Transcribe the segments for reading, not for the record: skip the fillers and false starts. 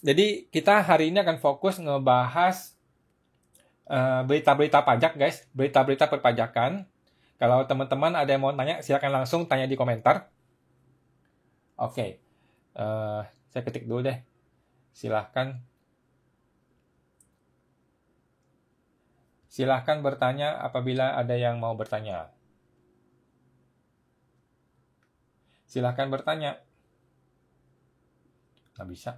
Jadi kita hari ini akan fokus ngebahas berita-berita pajak, guys. Berita-berita perpajakan. Kalau teman-teman ada yang mau tanya, silakan langsung tanya di komentar. Oke. Saya ketik dulu deh. Silahkan bertanya apabila ada yang mau bertanya. Silahkan bertanya. Nggak bisa.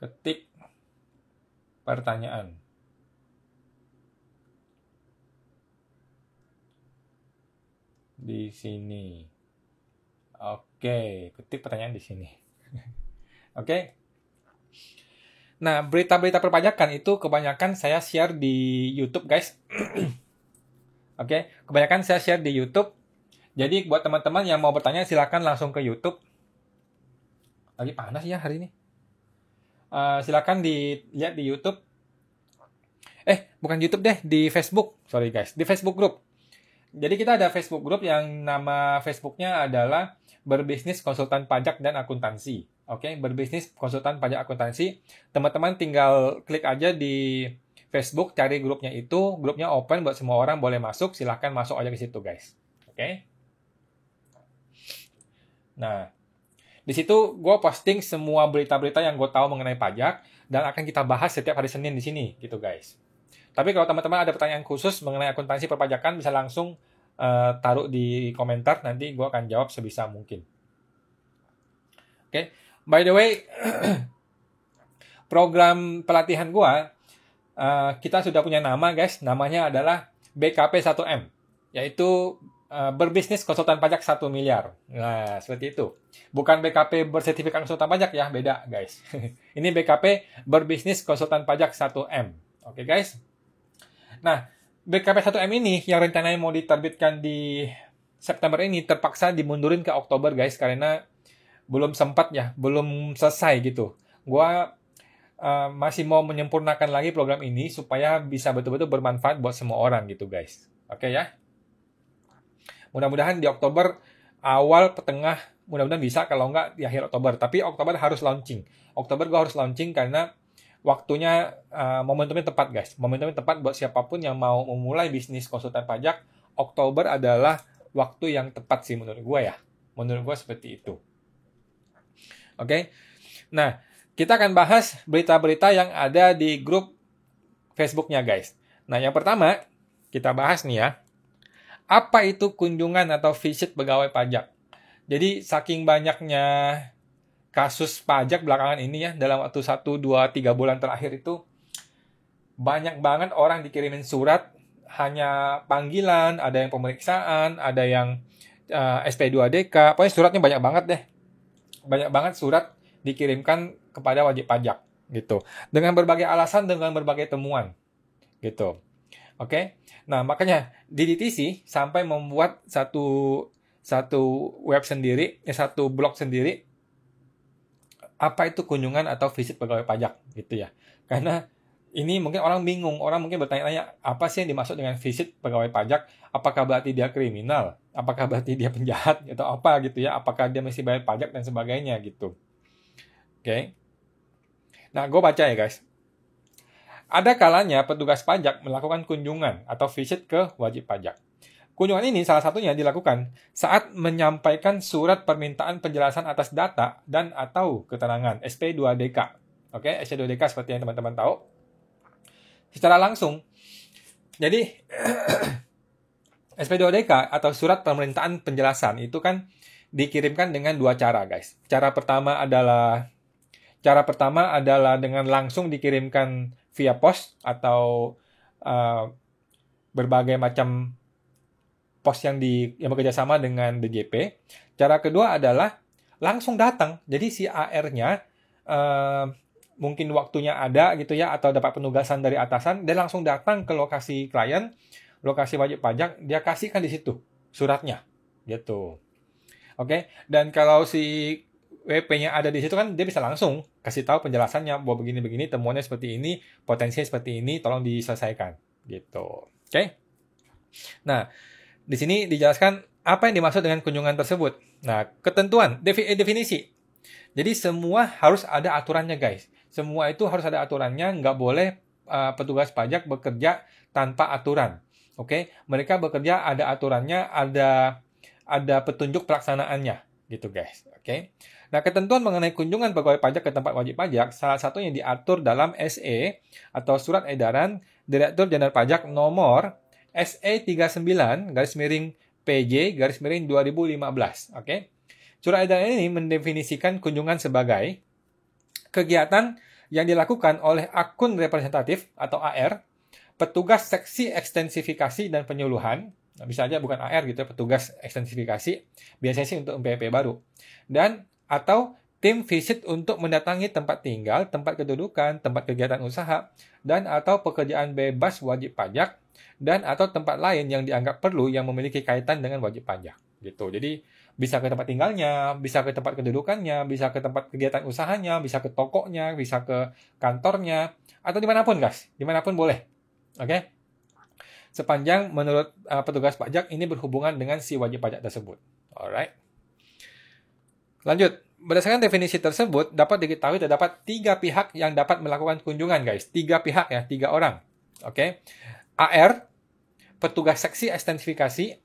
Ketik pertanyaan. Di sini. Oke, ketik pertanyaan di sini. Oke. Nah, berita-berita perpajakan itu kebanyakan saya share di YouTube, guys. Oke, kebanyakan saya share di YouTube. Jadi buat teman-teman yang mau bertanya silakan langsung ke YouTube. Lagi panas ya hari ini. Silakan dilihat di YouTube. Bukan YouTube deh, di Facebook. Sorry guys, di Facebook group. Jadi kita ada Facebook group yang nama Facebooknya adalah Berbisnis Konsultan Pajak dan Akuntansi. Oke, Berbisnis Konsultan Pajak Akuntansi. Teman-teman tinggal klik aja di Facebook, cari grupnya itu. Grupnya open buat semua orang, boleh masuk. Silahkan masuk aja ke situ guys. Oke. Nah, di situ gue posting semua berita-berita yang gue tahu mengenai pajak dan akan kita bahas setiap hari Senin di sini, gitu guys. Tapi kalau teman-teman ada pertanyaan khusus mengenai akuntansi perpajakan, bisa langsung taruh di komentar, nanti gue akan jawab sebisa mungkin. Oke, by the way, program pelatihan gue, kita sudah punya nama guys, namanya adalah BKP 1M, yaitu berbisnis konsultan pajak 1 miliar. Nah, seperti itu. Bukan BKP bersertifikat konsultan pajak ya, beda guys. Ini BKP berbisnis konsultan pajak 1M. Oke guys. Nah, BKP 1M ini yang rencananya mau diterbitkan di September ini terpaksa dimundurin ke Oktober guys, karena belum sempat ya, belum selesai gitu. Gua masih mau menyempurnakan lagi program ini supaya bisa betul-betul bermanfaat buat semua orang gitu guys. Oke ya. Mudah-mudahan di Oktober awal tengah, mudah-mudahan bisa, kalau enggak di akhir Oktober. Tapi Oktober harus launching. Oktober gue harus launching karena waktunya momentumnya tepat guys. Momentumnya tepat buat siapapun yang mau memulai bisnis konsultan pajak. Oktober adalah waktu yang tepat sih menurut gue ya. Menurut gue seperti itu. Oke. Nah, kita akan bahas berita-berita yang ada di grup Facebooknya guys. Nah, yang pertama kita bahas nih ya. Apa itu kunjungan atau visit pegawai pajak? Jadi saking banyaknya kasus pajak belakangan ini ya, dalam waktu 1, 2, 3 bulan terakhir itu banyak banget orang dikirimin surat, hanya panggilan, ada yang pemeriksaan, ada yang SP2DK, pokoknya suratnya banyak banget deh. Banyak banget surat dikirimkan kepada wajib pajak gitu. Dengan berbagai alasan, dengan berbagai temuan gitu. Oke. Nah, makanya DDTC sampai membuat satu web sendiri, satu blog sendiri, apa itu kunjungan atau visit pegawai pajak gitu ya. Karena ini mungkin orang bingung, orang mungkin bertanya-tanya, apa sih yang dimaksud dengan visit pegawai pajak? Apakah berarti dia kriminal? Apakah berarti dia penjahat atau apa gitu ya? Apakah dia mesti bayar pajak dan sebagainya gitu. Oke. Nah, gue baca ya guys. Ada kalanya petugas pajak melakukan kunjungan atau visit ke wajib pajak. Kunjungan ini salah satunya dilakukan saat menyampaikan surat permintaan penjelasan atas data dan atau keterangan SP2DK. Oke, SP2DK seperti yang teman-teman tahu. Secara langsung. Jadi SP2DK atau surat permintaan penjelasan itu kan dikirimkan dengan dua cara, guys. Cara pertama adalah dengan langsung dikirimkan via pos atau berbagai macam pos yang bekerja sama dengan DJP. Cara kedua adalah langsung datang. Jadi si AR-nya mungkin waktunya ada gitu ya, atau dapat penugasan dari atasan, dan langsung datang ke lokasi klien, lokasi wajib pajak, dia kasihkan di situ suratnya gitu. Oke, dan kalau si WP-nya ada di situ kan dia bisa langsung kasih tahu penjelasannya bahwa begini-begini, temuannya seperti ini, potensinya seperti ini, tolong diselesaikan gitu. Oke. Nah, di sini dijelaskan Apa yang dimaksud dengan kunjungan tersebut? Nah, ketentuan, definisi. Jadi semua harus ada aturannya, guys. Semua itu harus ada aturannya, nggak boleh petugas pajak bekerja tanpa aturan. Oke, mereka bekerja ada aturannya, ada petunjuk pelaksanaannya, gitu, guys. Oke. Nah, ketentuan mengenai kunjungan pegawai pajak ke tempat wajib pajak, salah satunya diatur dalam SE atau Surat Edaran Direktur Jenderal Pajak nomor SE 39 garis miring PJ garis miring 2015. Oke. Surat edaran ini mendefinisikan kunjungan sebagai kegiatan yang dilakukan oleh akun representatif atau AR, petugas seksi ekstensifikasi dan penyuluhan, bisa aja bukan AR gitu, petugas ekstensifikasi, biasanya sih untuk MPP baru, dan atau tim visit untuk mendatangi tempat tinggal, tempat kedudukan, tempat kegiatan usaha, dan atau pekerjaan bebas wajib pajak, dan atau tempat lain yang dianggap perlu yang memiliki kaitan dengan wajib pajak. Gitu. Jadi bisa ke tempat tinggalnya, bisa ke tempat kedudukannya, bisa ke tempat kegiatan usahanya, bisa ke tokonya, bisa ke kantornya, atau dimanapun, guys. Dimanapun boleh. Oke? Sepanjang menurut petugas pajak ini berhubungan dengan si wajib pajak tersebut. Alright. Lanjut. Berdasarkan definisi tersebut, dapat diketahui terdapat 3 pihak yang dapat melakukan kunjungan, guys. 3 pihak ya, 3 orang. Oke? AR, petugas seksi ekstensifikasi,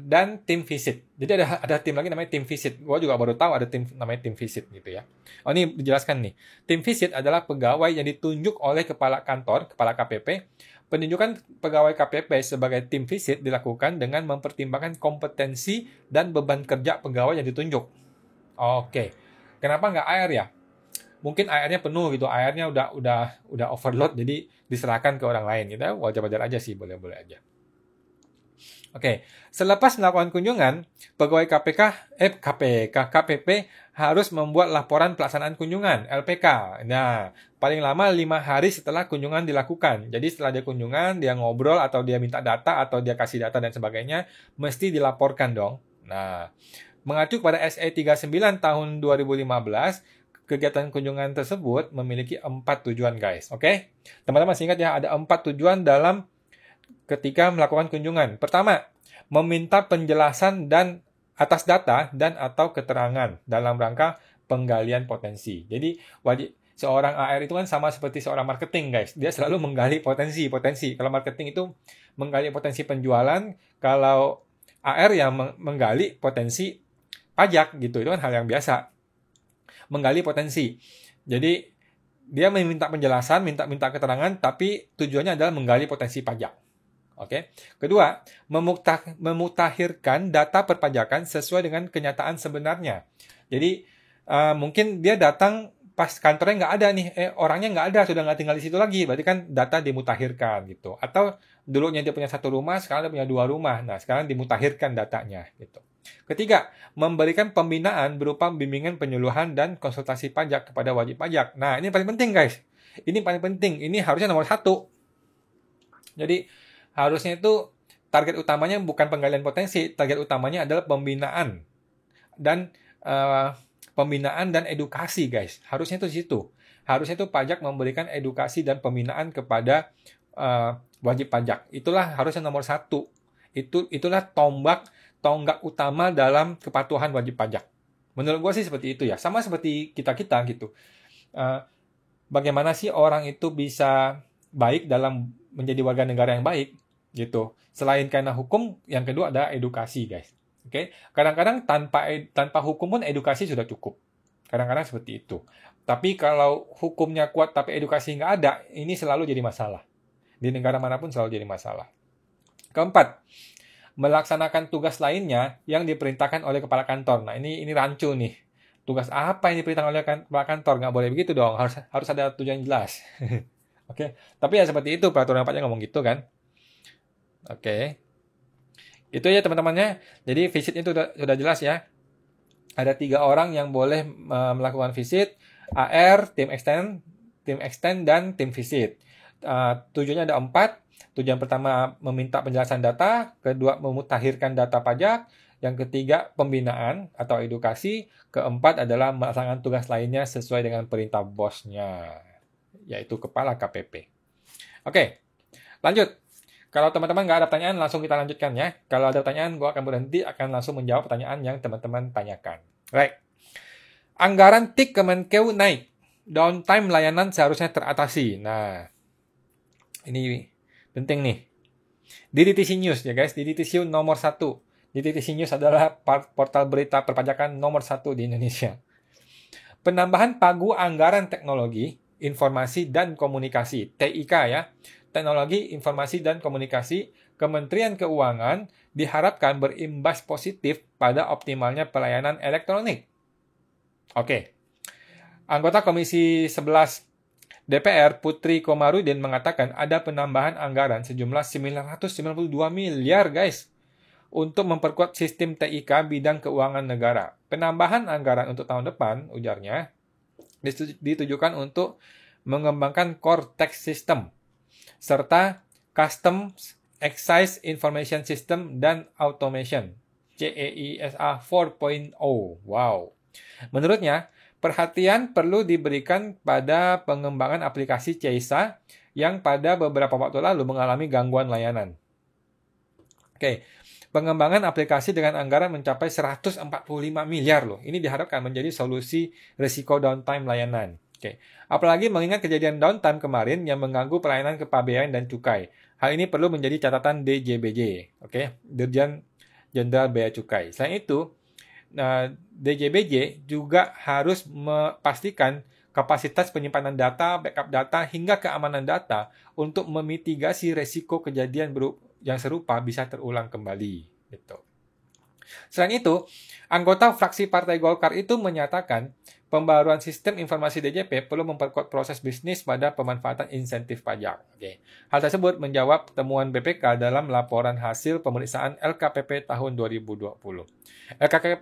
dan tim visit. Jadi ada tim lagi namanya tim visit. Gua juga baru tahu ada tim namanya tim visit gitu ya. Oh, ini dijelaskan nih. Tim visit adalah pegawai yang ditunjuk oleh kepala kantor, kepala KPP. Penunjukan pegawai KPP sebagai tim visit dilakukan dengan mempertimbangkan kompetensi dan beban kerja pegawai yang ditunjuk. Oke. Kenapa nggak AR ya? Mungkin AR-nya penuh gitu, AR-nya udah overload, jadi diserahkan ke orang lain gitu. Wajar-wajar aja sih, boleh-boleh aja. Oke, selepas melakukan kunjungan, pegawai KPP harus membuat laporan pelaksanaan kunjungan, LPK. Nah, paling lama 5 hari setelah kunjungan dilakukan. Jadi setelah dia kunjungan, dia ngobrol atau dia minta data atau dia kasih data dan sebagainya, mesti dilaporkan dong. Nah, mengacu pada SE 39 tahun 2015, kegiatan kunjungan tersebut memiliki 4 tujuan, guys. Oke? Teman-teman masih ingat ya, ada 4 tujuan dalam ketika melakukan kunjungan. Pertama, meminta penjelasan dan atas data dan atau keterangan dalam rangka penggalian potensi. Jadi seorang AR itu kan sama seperti seorang marketing, guys. Dia selalu menggali potensi. Kalau marketing itu menggali potensi penjualan, kalau AR yang menggali potensi pajak gitu. Itu kan hal yang biasa. Menggali potensi. Jadi dia meminta penjelasan, minta keterangan, tapi tujuannya adalah menggali potensi pajak. Oke. Kedua, memutakhirkan data perpajakan sesuai dengan kenyataan sebenarnya. Jadi mungkin dia datang pas kantornya nggak ada nih, orangnya nggak ada, sudah nggak tinggal di situ lagi, berarti kan data dimutakhirkan gitu. Atau dulunya dia punya 1 rumah, sekarang dia punya 2 rumah, nah sekarang dimutakhirkan datanya gitu. Ketiga, memberikan pembinaan berupa bimbingan penyuluhan dan konsultasi pajak kepada wajib pajak. Nah ini paling penting, guys. Ini paling penting, ini harusnya nomor 1. Jadi harusnya itu target utamanya bukan penggalian potensi, target utamanya adalah pembinaan dan edukasi, guys. Harusnya itu di situ. Harusnya itu pajak memberikan edukasi dan pembinaan kepada wajib pajak. Itulah harusnya nomor 1. Itulah tonggak utama dalam kepatuhan wajib pajak. Menurut gue sih seperti itu ya. Sama seperti kita-kita gitu. Bagaimana sih orang itu bisa baik dalam menjadi warga negara yang baik gitu. Selain karena hukum, yang kedua ada edukasi, guys. Oke, kadang-kadang tanpa hukum pun edukasi sudah cukup. Kadang-kadang seperti itu. Tapi kalau hukumnya kuat tapi edukasi nggak ada, ini selalu jadi masalah. Di negara manapun selalu jadi masalah. Keempat, melaksanakan tugas lainnya yang diperintahkan oleh kepala kantor. Nah, ini rancu nih. Tugas apa yang diperintahkan oleh kepala kantor? Nggak boleh begitu dong. Harus ada tujuan jelas. Oke, tapi ya seperti itu peraturan pajak ngomong gitu kan. Oke. Itu ya teman-temannya. Jadi visit itu sudah jelas ya. Ada 3 orang yang boleh melakukan visit, AR, tim extend dan tim visit. Tujuannya ada 4. Tujuan pertama meminta penjelasan data, kedua memutakhirkan data pajak, yang ketiga pembinaan atau edukasi, keempat adalah melaksanakan tugas lainnya sesuai dengan perintah bosnya, yaitu kepala KPP. Oke, lanjut. Kalau teman-teman nggak ada pertanyaan, langsung kita lanjutkan ya. Kalau ada pertanyaan, gue akan berhenti, akan langsung menjawab pertanyaan yang teman-teman tanyakan. Right. Anggaran TIK Kemenkeu naik. Downtime layanan seharusnya teratasi. Nah, ini penting nih. Di DTC News ya guys, di DTC nomor 1. DTC News adalah portal berita perpajakan nomor 1 di Indonesia. Penambahan pagu anggaran teknologi, informasi dan komunikasi, TIK ya. Teknologi, Informasi dan Komunikasi, Kementerian Keuangan diharapkan berimbas positif pada optimalnya pelayanan elektronik. Oke. Anggota Komisi 11 DPR Putri Komarudin mengatakan ada penambahan anggaran sejumlah 992 miliar guys untuk memperkuat sistem TIK bidang keuangan negara. Penambahan anggaran untuk tahun depan, ujarnya, ditujukan untuk mengembangkan core tax system serta Customs Excise Information System dan Automation CEISA 4.0. Wow. Menurutnya, perhatian perlu diberikan pada pengembangan aplikasi CEISA yang pada beberapa waktu lalu mengalami gangguan layanan. Oke, pengembangan aplikasi dengan anggaran mencapai 145 miliar loh. Ini diharapkan menjadi solusi risiko downtime layanan. Oke. Apalagi mengingat kejadian downtime kemarin yang mengganggu pelayanan kepabeanan dan cukai. Hal ini perlu menjadi catatan DJBJ, oke, Dirjen Jenderal Bea Cukai. Selain itu, DJBJ juga harus memastikan kapasitas penyimpanan data, backup data, hingga keamanan data untuk memitigasi resiko kejadian yang serupa bisa terulang kembali. Gitu. Selain itu, anggota fraksi Partai Golkar itu menyatakan pembaruan sistem informasi DJP perlu memperkuat proses bisnis pada pemanfaatan insentif pajak. Oke. Hal tersebut menjawab temuan BPK dalam laporan hasil pemeriksaan LKPP tahun 2020.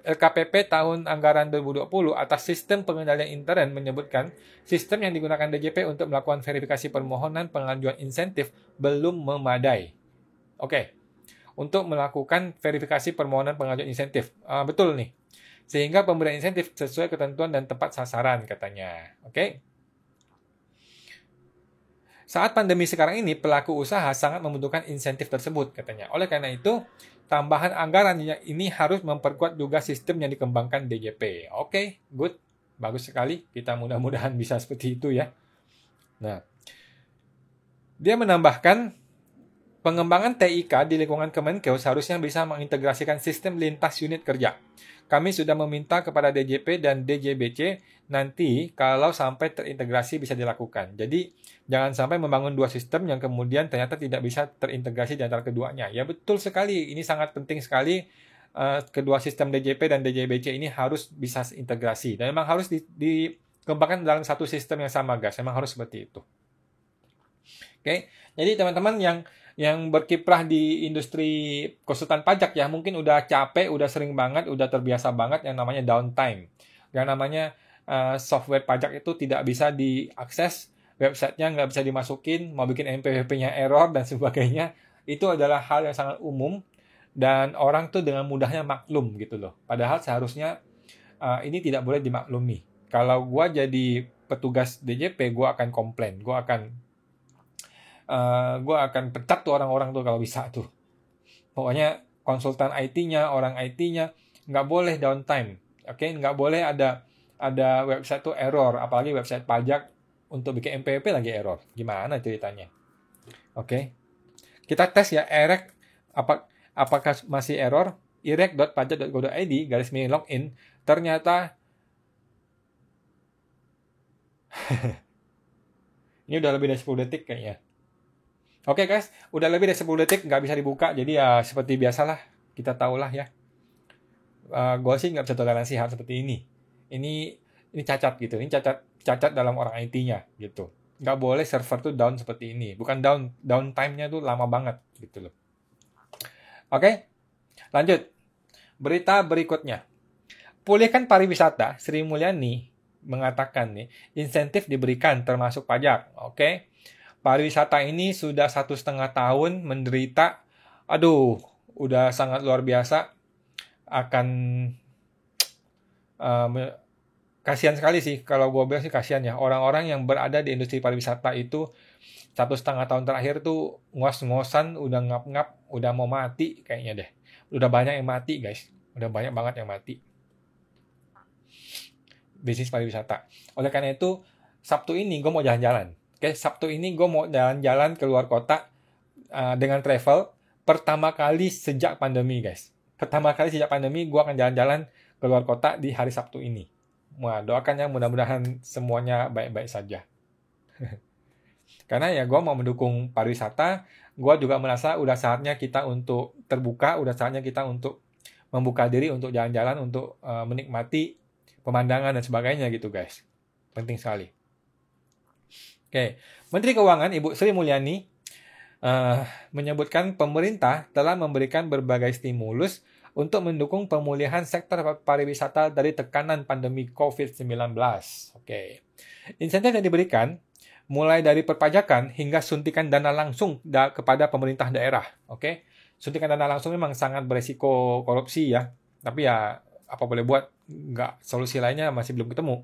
LKPP tahun anggaran 2020 atas sistem pengendalian intern menyebutkan sistem yang digunakan DJP untuk melakukan verifikasi permohonan pengajuan insentif belum memadai. Oke. Untuk melakukan verifikasi permohonan pengajuan insentif. Betul nih. Sehingga pemberian insentif sesuai ketentuan dan tepat sasaran katanya. Oke. Saat pandemi sekarang ini, pelaku usaha sangat membutuhkan insentif tersebut katanya. Oleh karena itu, tambahan anggaran ini harus memperkuat juga sistem yang dikembangkan DJP. Oke, good. Bagus sekali. Kita mudah-mudahan bisa seperti itu ya. Nah, dia menambahkan pengembangan TIK di lingkungan Kemenkeu seharusnya bisa mengintegrasikan sistem lintas unit kerja. Kami sudah meminta kepada DJP dan DJBC nanti kalau sampai terintegrasi bisa dilakukan. Jadi, jangan sampai membangun dua sistem yang kemudian ternyata tidak bisa terintegrasi di antara keduanya. Ya, betul sekali. Ini sangat penting sekali. Kedua sistem DJP dan DJBC ini harus bisa integrasi. Dan memang harus dikembangkan dalam satu sistem yang sama, guys. Memang harus seperti itu. Oke. Jadi, teman-teman yang berkiprah di industri konsultan pajak ya, mungkin udah capek, udah sering banget, udah terbiasa banget yang namanya downtime. Yang namanya software pajak itu tidak bisa diakses, websitenya nggak bisa dimasukin, mau bikin NPWP-nya error dan sebagainya. Itu adalah hal yang sangat umum dan orang tuh dengan mudahnya maklum gitu loh. Padahal seharusnya ini tidak boleh dimaklumi. Kalau gua jadi petugas DJP, gua akan komplain, gua akan pecat tuh orang-orang tuh kalau bisa tuh. Pokoknya konsultan IT-nya, orang IT-nya nggak boleh downtime. Oke, nggak boleh ada website tuh error, apalagi website pajak untuk bikin MPWP lagi error. Gimana ceritanya? Oke. Kita tes ya EREK apakah masih error? irek.pajak.go.id /login ternyata ini udah lebih dari 10 detik kayaknya. Oke guys, udah lebih dari 10 detik nggak bisa dibuka, jadi ya seperti biasalah, kita tahulah ya. Gue sih nggak bisa toleransi hal seperti ini. Ini cacat gitu, ini cacat dalam orang IT-nya gitu. Nggak boleh server tuh down seperti ini, bukan downtime-nya tuh lama banget gitu loh. Oke, lanjut. Berita berikutnya. Pulihkan pariwisata, Sri Mulyani mengatakan nih, insentif diberikan termasuk pajak. Oke. Pariwisata ini sudah 1,5 tahun menderita, udah sangat luar biasa akan kasihan sekali sih, kalau gue bilang sih kasihan ya. Orang-orang yang berada di industri pariwisata itu 1,5 tahun terakhir tuh ngos-ngosan, udah ngap-ngap, udah mau mati kayaknya deh. Udah banyak yang mati guys, udah banyak banget yang mati bisnis pariwisata. Oleh karena itu, Sabtu ini gue mau jalan-jalan. Oke, Sabtu ini gue mau jalan-jalan ke luar kota dengan travel pertama kali sejak pandemi guys. Pertama kali sejak pandemi gue akan jalan-jalan ke luar kota di hari Sabtu ini. Wah, doakan ya mudah-mudahan semuanya baik-baik saja. Karena ya gue mau mendukung pariwisata, gue juga merasa udah saatnya kita untuk terbuka, udah saatnya kita untuk membuka diri untuk jalan-jalan, untuk menikmati pemandangan dan sebagainya gitu guys. Penting sekali. Oke, Menteri Keuangan Ibu Sri Mulyani menyebutkan pemerintah telah memberikan berbagai stimulus untuk mendukung pemulihan sektor pariwisata dari tekanan pandemi COVID-19. Oke. Insentif yang diberikan mulai dari perpajakan hingga suntikan dana langsung kepada pemerintah daerah. Oke. Suntikan dana langsung memang sangat beresiko korupsi ya. Tapi ya apa boleh buat, nggak, solusi lainnya masih belum ketemu.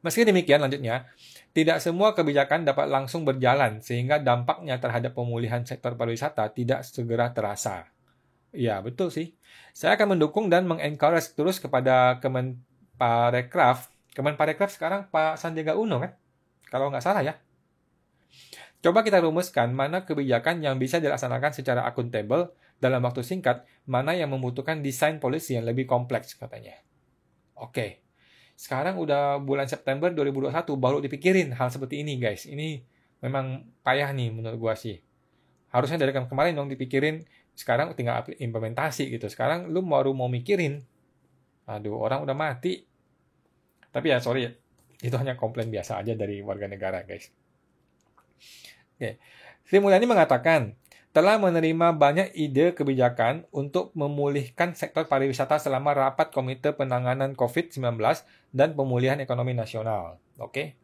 Meski demikian, lanjutnya, tidak semua kebijakan dapat langsung berjalan sehingga dampaknya terhadap pemulihan sektor pariwisata tidak segera terasa. Ya, betul sih. Saya akan mendukung dan mengencourage terus kepada Kemenparekraf. Kemenparekraf sekarang Pak Sandiaga Uno kan? Kalau nggak salah ya. Coba kita rumuskan mana kebijakan yang bisa dilaksanakan secara akuntabel dalam waktu singkat, mana yang membutuhkan desain polisi yang lebih kompleks katanya. Oke. Sekarang udah bulan September 2021 baru dipikirin hal seperti ini guys. Ini memang payah nih menurut gua sih. Harusnya dari kemarin dong dipikirin, sekarang tinggal implementasi gitu. Sekarang lu baru mau mikirin. Aduh, orang udah mati. Tapi ya sorry, itu hanya komplain biasa aja dari warga negara guys. Oke. Sri Mulyani mengatakan, telah menerima banyak ide kebijakan untuk memulihkan sektor pariwisata selama rapat Komite Penanganan COVID-19 dan Pemulihan Ekonomi Nasional. Oke.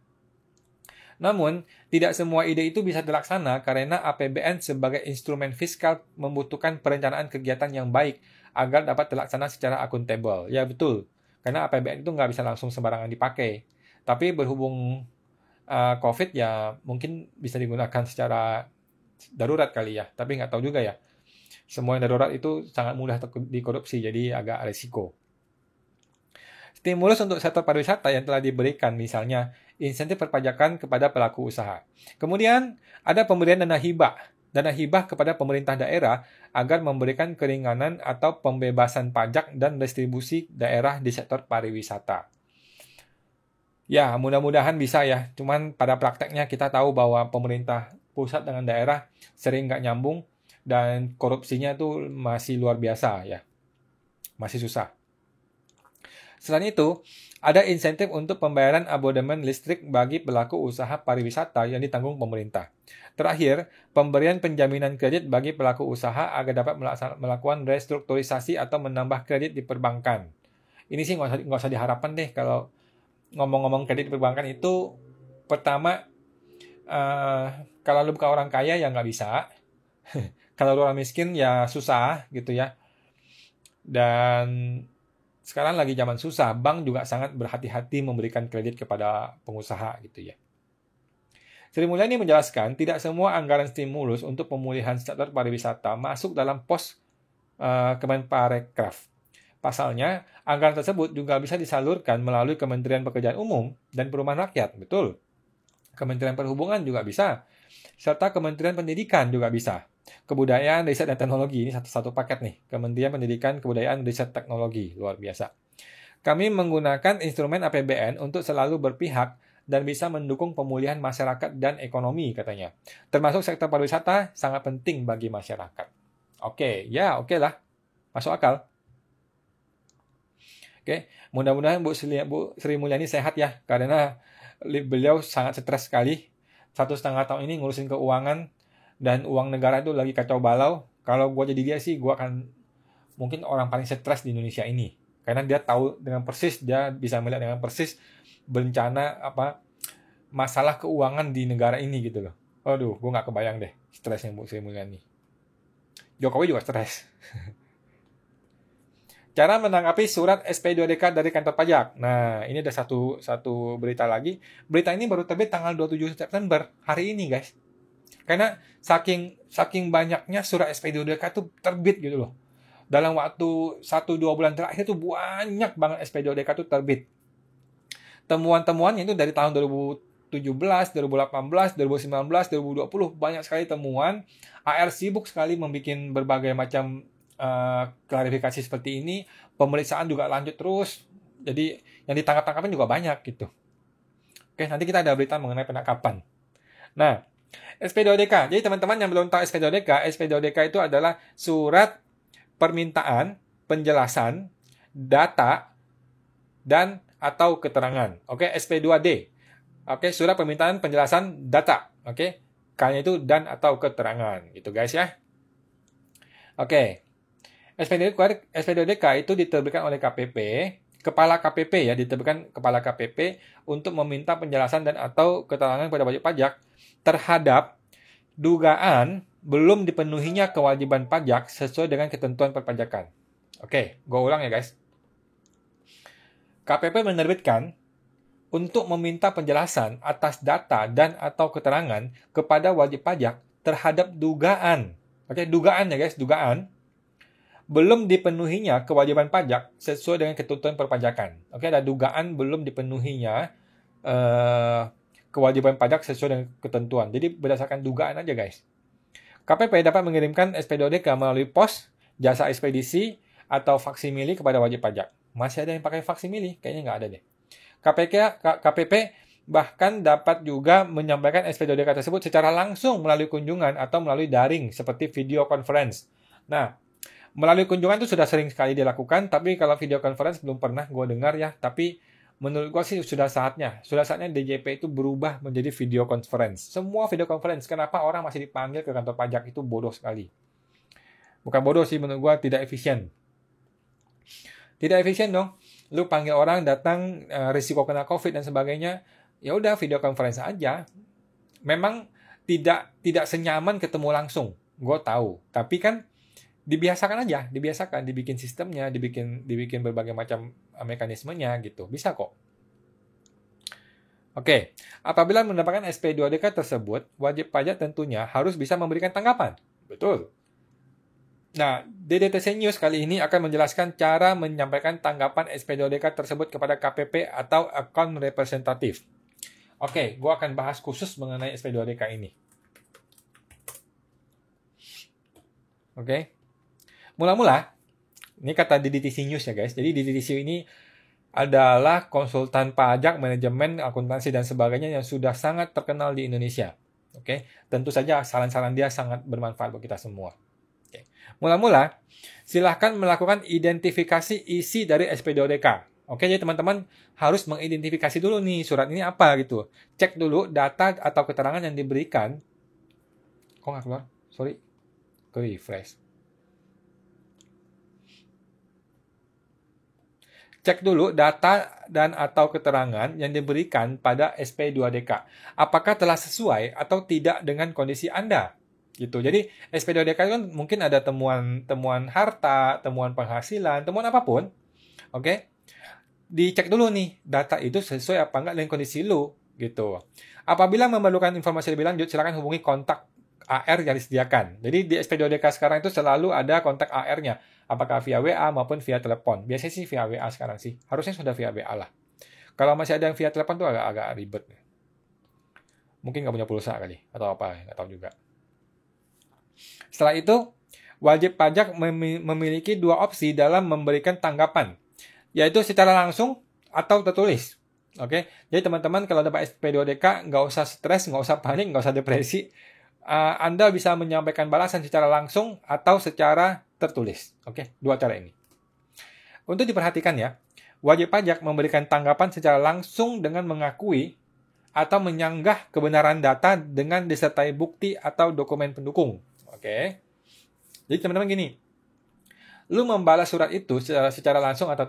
Namun, tidak semua ide itu bisa dilaksana karena APBN sebagai instrumen fiskal membutuhkan perencanaan kegiatan yang baik agar dapat dilaksana secara akuntabel. Ya betul, karena APBN itu nggak bisa langsung sembarangan dipakai. Tapi berhubung COVID ya mungkin bisa digunakan secara darurat kali ya, tapi nggak tahu juga ya. Semua yang darurat itu sangat mudah dikorupsi, jadi agak resiko. Stimulus untuk sektor pariwisata yang telah diberikan, misalnya insentif perpajakan kepada pelaku usaha. Kemudian ada pemberian dana hibah kepada pemerintah daerah agar memberikan keringanan atau pembebasan pajak dan distribusi daerah di sektor pariwisata. Ya, mudah-mudahan bisa ya. Cuman pada prakteknya kita tahu bahwa pemerintah pusat dengan daerah sering nggak nyambung dan korupsinya itu masih luar biasa ya. Masih susah. Selain itu, ada insentif untuk pembayaran abodemen listrik bagi pelaku usaha pariwisata yang ditanggung pemerintah. Terakhir, pemberian penjaminan kredit bagi pelaku usaha agar dapat melakukan restrukturisasi atau menambah kredit di perbankan. Ini sih nggak usah diharapkan deh kalau ngomong-ngomong kredit di perbankan itu. Pertama, kalau lu bukan orang kaya ya nggak bisa. Kalau lu orang miskin ya susah gitu ya. Dan sekarang lagi zaman susah, bank juga sangat berhati-hati memberikan kredit kepada pengusaha gitu ya. Sri Mulyani menjelaskan, tidak semua anggaran stimulus untuk pemulihan sektor pariwisata masuk dalam pos Kemenparekraf. Pasalnya, anggaran tersebut juga bisa disalurkan melalui Kementerian Pekerjaan Umum dan Perumahan Rakyat, betul. Kementerian Perhubungan juga bisa, serta Kementerian Pendidikan juga bisa. Kebudayaan, Riset, dan Teknologi, ini satu paket nih. Kementerian Pendidikan, Kebudayaan, Riset, Teknologi, luar biasa. Kami menggunakan instrumen APBN untuk selalu berpihak dan bisa mendukung pemulihan masyarakat dan ekonomi, katanya. Termasuk sektor pariwisata sangat penting bagi masyarakat. Oke lah. Masuk akal. Oke, mudah-mudahan Bu Sri Mulyani sehat ya, karena beliau sangat stres sekali. 1,5 tahun ini ngurusin keuangan, dan uang negara itu lagi kacau balau. Kalau gue jadi dia sih, gue akan mungkin orang paling stres di Indonesia ini. Karena dia tahu dengan persis, dia bisa melihat dengan persis bencana masalah keuangan di negara ini gitu loh. Aduh, gue nggak kebayang deh stresnya Bu Sri Mulyani. Jokowi juga stres. Cara menanggapi surat SP2DK dari kantor pajak. Nah, ini ada satu berita lagi. Berita ini baru terbit tanggal 27 September, hari ini, guys. Karena saking banyaknya surat SP2DK itu terbit gitu loh. Dalam waktu 1-2 bulan terakhir itu banyak banget SP2DK itu terbit. Temuan-temuannya itu dari tahun 2017, 2018, 2019, 2020, banyak sekali temuan. AR sibuk sekali membuat berbagai macam klarifikasi seperti ini. Pemeriksaan juga lanjut terus. Jadi yang ditangkap-tangkapin juga banyak gitu. Oke, nanti kita ada berita mengenai penangkapan. Nah, SP2DK. Jadi teman-teman yang belum tahu SP2DK, SP2DK itu adalah surat permintaan, penjelasan, data, dan atau keterangan. Oke, SP2D. Oke, surat permintaan, penjelasan, data. Oke, K-nya itu dan atau keterangan. Gitu guys ya. Oke. SP2DK itu diterbitkan oleh KPP, Kepala KPP ya, diterbitkan Kepala KPP untuk meminta penjelasan dan atau keterangan kepada wajib pajak terhadap dugaan belum dipenuhinya kewajiban pajak sesuai dengan ketentuan perpajakan. Oke, gue ulang ya guys. KPP menerbitkan untuk meminta penjelasan atas data dan atau keterangan kepada wajib pajak terhadap dugaan. Oke, dugaan ya guys, dugaan belum dipenuhinya kewajiban pajak sesuai dengan ketentuan perpajakan. Oke, ada dugaan belum dipenuhinya kewajiban pajak sesuai dengan ketentuan. Jadi berdasarkan dugaan aja guys. KPP dapat mengirimkan SP2DK melalui pos, jasa ekspedisi, atau faksimili kepada wajib pajak. Masih ada yang pakai faksimili? Kayaknya nggak ada deh. KPP bahkan dapat juga menyampaikan SP2DK tersebut secara langsung melalui kunjungan atau melalui daring seperti video conference. Nah, melalui kunjungan itu sudah sering sekali dilakukan, tapi kalau video conference belum pernah gue dengar ya. Tapi menurut gue sih sudah saatnya DJP itu berubah menjadi video conference. Semua video conference. Kenapa orang masih dipanggil ke kantor pajak itu bodoh sekali. Bukan bodoh sih, menurut gue tidak efisien. Tidak efisien dong. Lu panggil orang datang risiko kena COVID dan sebagainya, ya udah video conference aja. Memang tidak senyaman ketemu langsung. Gue tahu. Tapi kan dibiasakan aja, dibikin sistemnya, dibikin berbagai macam mekanismenya gitu. Bisa kok. Oke, apabila mendapatkan SP2DK tersebut, wajib pajak tentunya harus bisa memberikan tanggapan. Betul. Nah, DDTC News kali ini akan menjelaskan cara menyampaikan tanggapan SP2DK tersebut kepada KPP atau account representatif. Oke, gue akan bahas khusus mengenai SP2DK ini. Oke. Mula-mula, ini kata DDTC News ya guys. Jadi DDTC ini adalah konsultan pajak, manajemen, akuntansi, dan sebagainya yang sudah sangat terkenal di Indonesia. Oke, tentu saja saran-saran dia sangat bermanfaat buat kita semua. Oke. Mula-mula, silahkan melakukan identifikasi isi dari SP2DK. Oke, jadi teman-teman harus mengidentifikasi dulu nih surat ini apa gitu. Cek dulu data atau keterangan yang diberikan. Kok nggak keluar? Sorry. Refresh. Cek dulu data dan atau keterangan yang diberikan pada SP2DK. Apakah telah sesuai atau tidak dengan kondisi Anda? Gitu. Jadi SP2DK kan mungkin ada temuan harta, temuan penghasilan, temuan apapun. Oke. Dicek dulu nih, data itu sesuai apa enggak dengan kondisi lu gitu. Apabila memerlukan informasi lebih lanjut, silakan hubungi kontak AR yang disediakan. Jadi di SP2DK sekarang itu selalu ada kontak AR-nya. Apakah via WA maupun via telepon. Biasanya sih via WA sekarang sih. Harusnya sudah via WA lah. Kalau masih ada yang via telepon tuh agak ribet. Mungkin nggak punya pulsa kali. Atau apa, nggak tahu juga. Setelah itu, wajib pajak memiliki dua opsi dalam memberikan tanggapan. Yaitu secara langsung atau tertulis. Oke, jadi teman-teman kalau dapat SP2DK, nggak usah stres, nggak usah panik, nggak usah depresi. Anda bisa menyampaikan balasan secara langsung atau secara tertulis. Oke, dua cara ini. Untuk diperhatikan ya, wajib pajak memberikan tanggapan secara langsung dengan mengakui atau menyanggah kebenaran data dengan disertai bukti atau dokumen pendukung. Oke. Jadi teman-teman gini, lu membalas surat itu secara langsung atau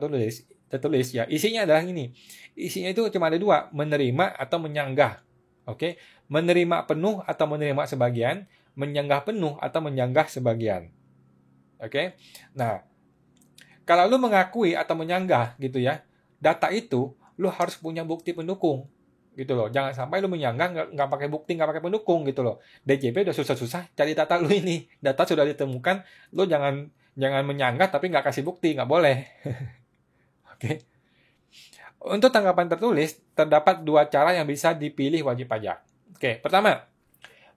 tertulis ya, isinya adalah ini. Isinya itu cuma ada dua, menerima atau menyanggah. Oke, menerima penuh atau menerima sebagian, menyanggah penuh atau menyanggah sebagian. Oke, nah Kalau lu mengakui atau menyanggah gitu ya, data itu lu harus punya bukti pendukung gitu loh. Jangan sampai lu menyanggah nggak pakai bukti, nggak pakai pendukung gitu loh. DJP udah susah-susah cari data lu ini. Data sudah ditemukan, lu jangan jangan menyanggah tapi nggak kasih bukti, nggak boleh. Oke. Untuk tanggapan tertulis, terdapat dua cara yang bisa dipilih wajib pajak. Oke, pertama,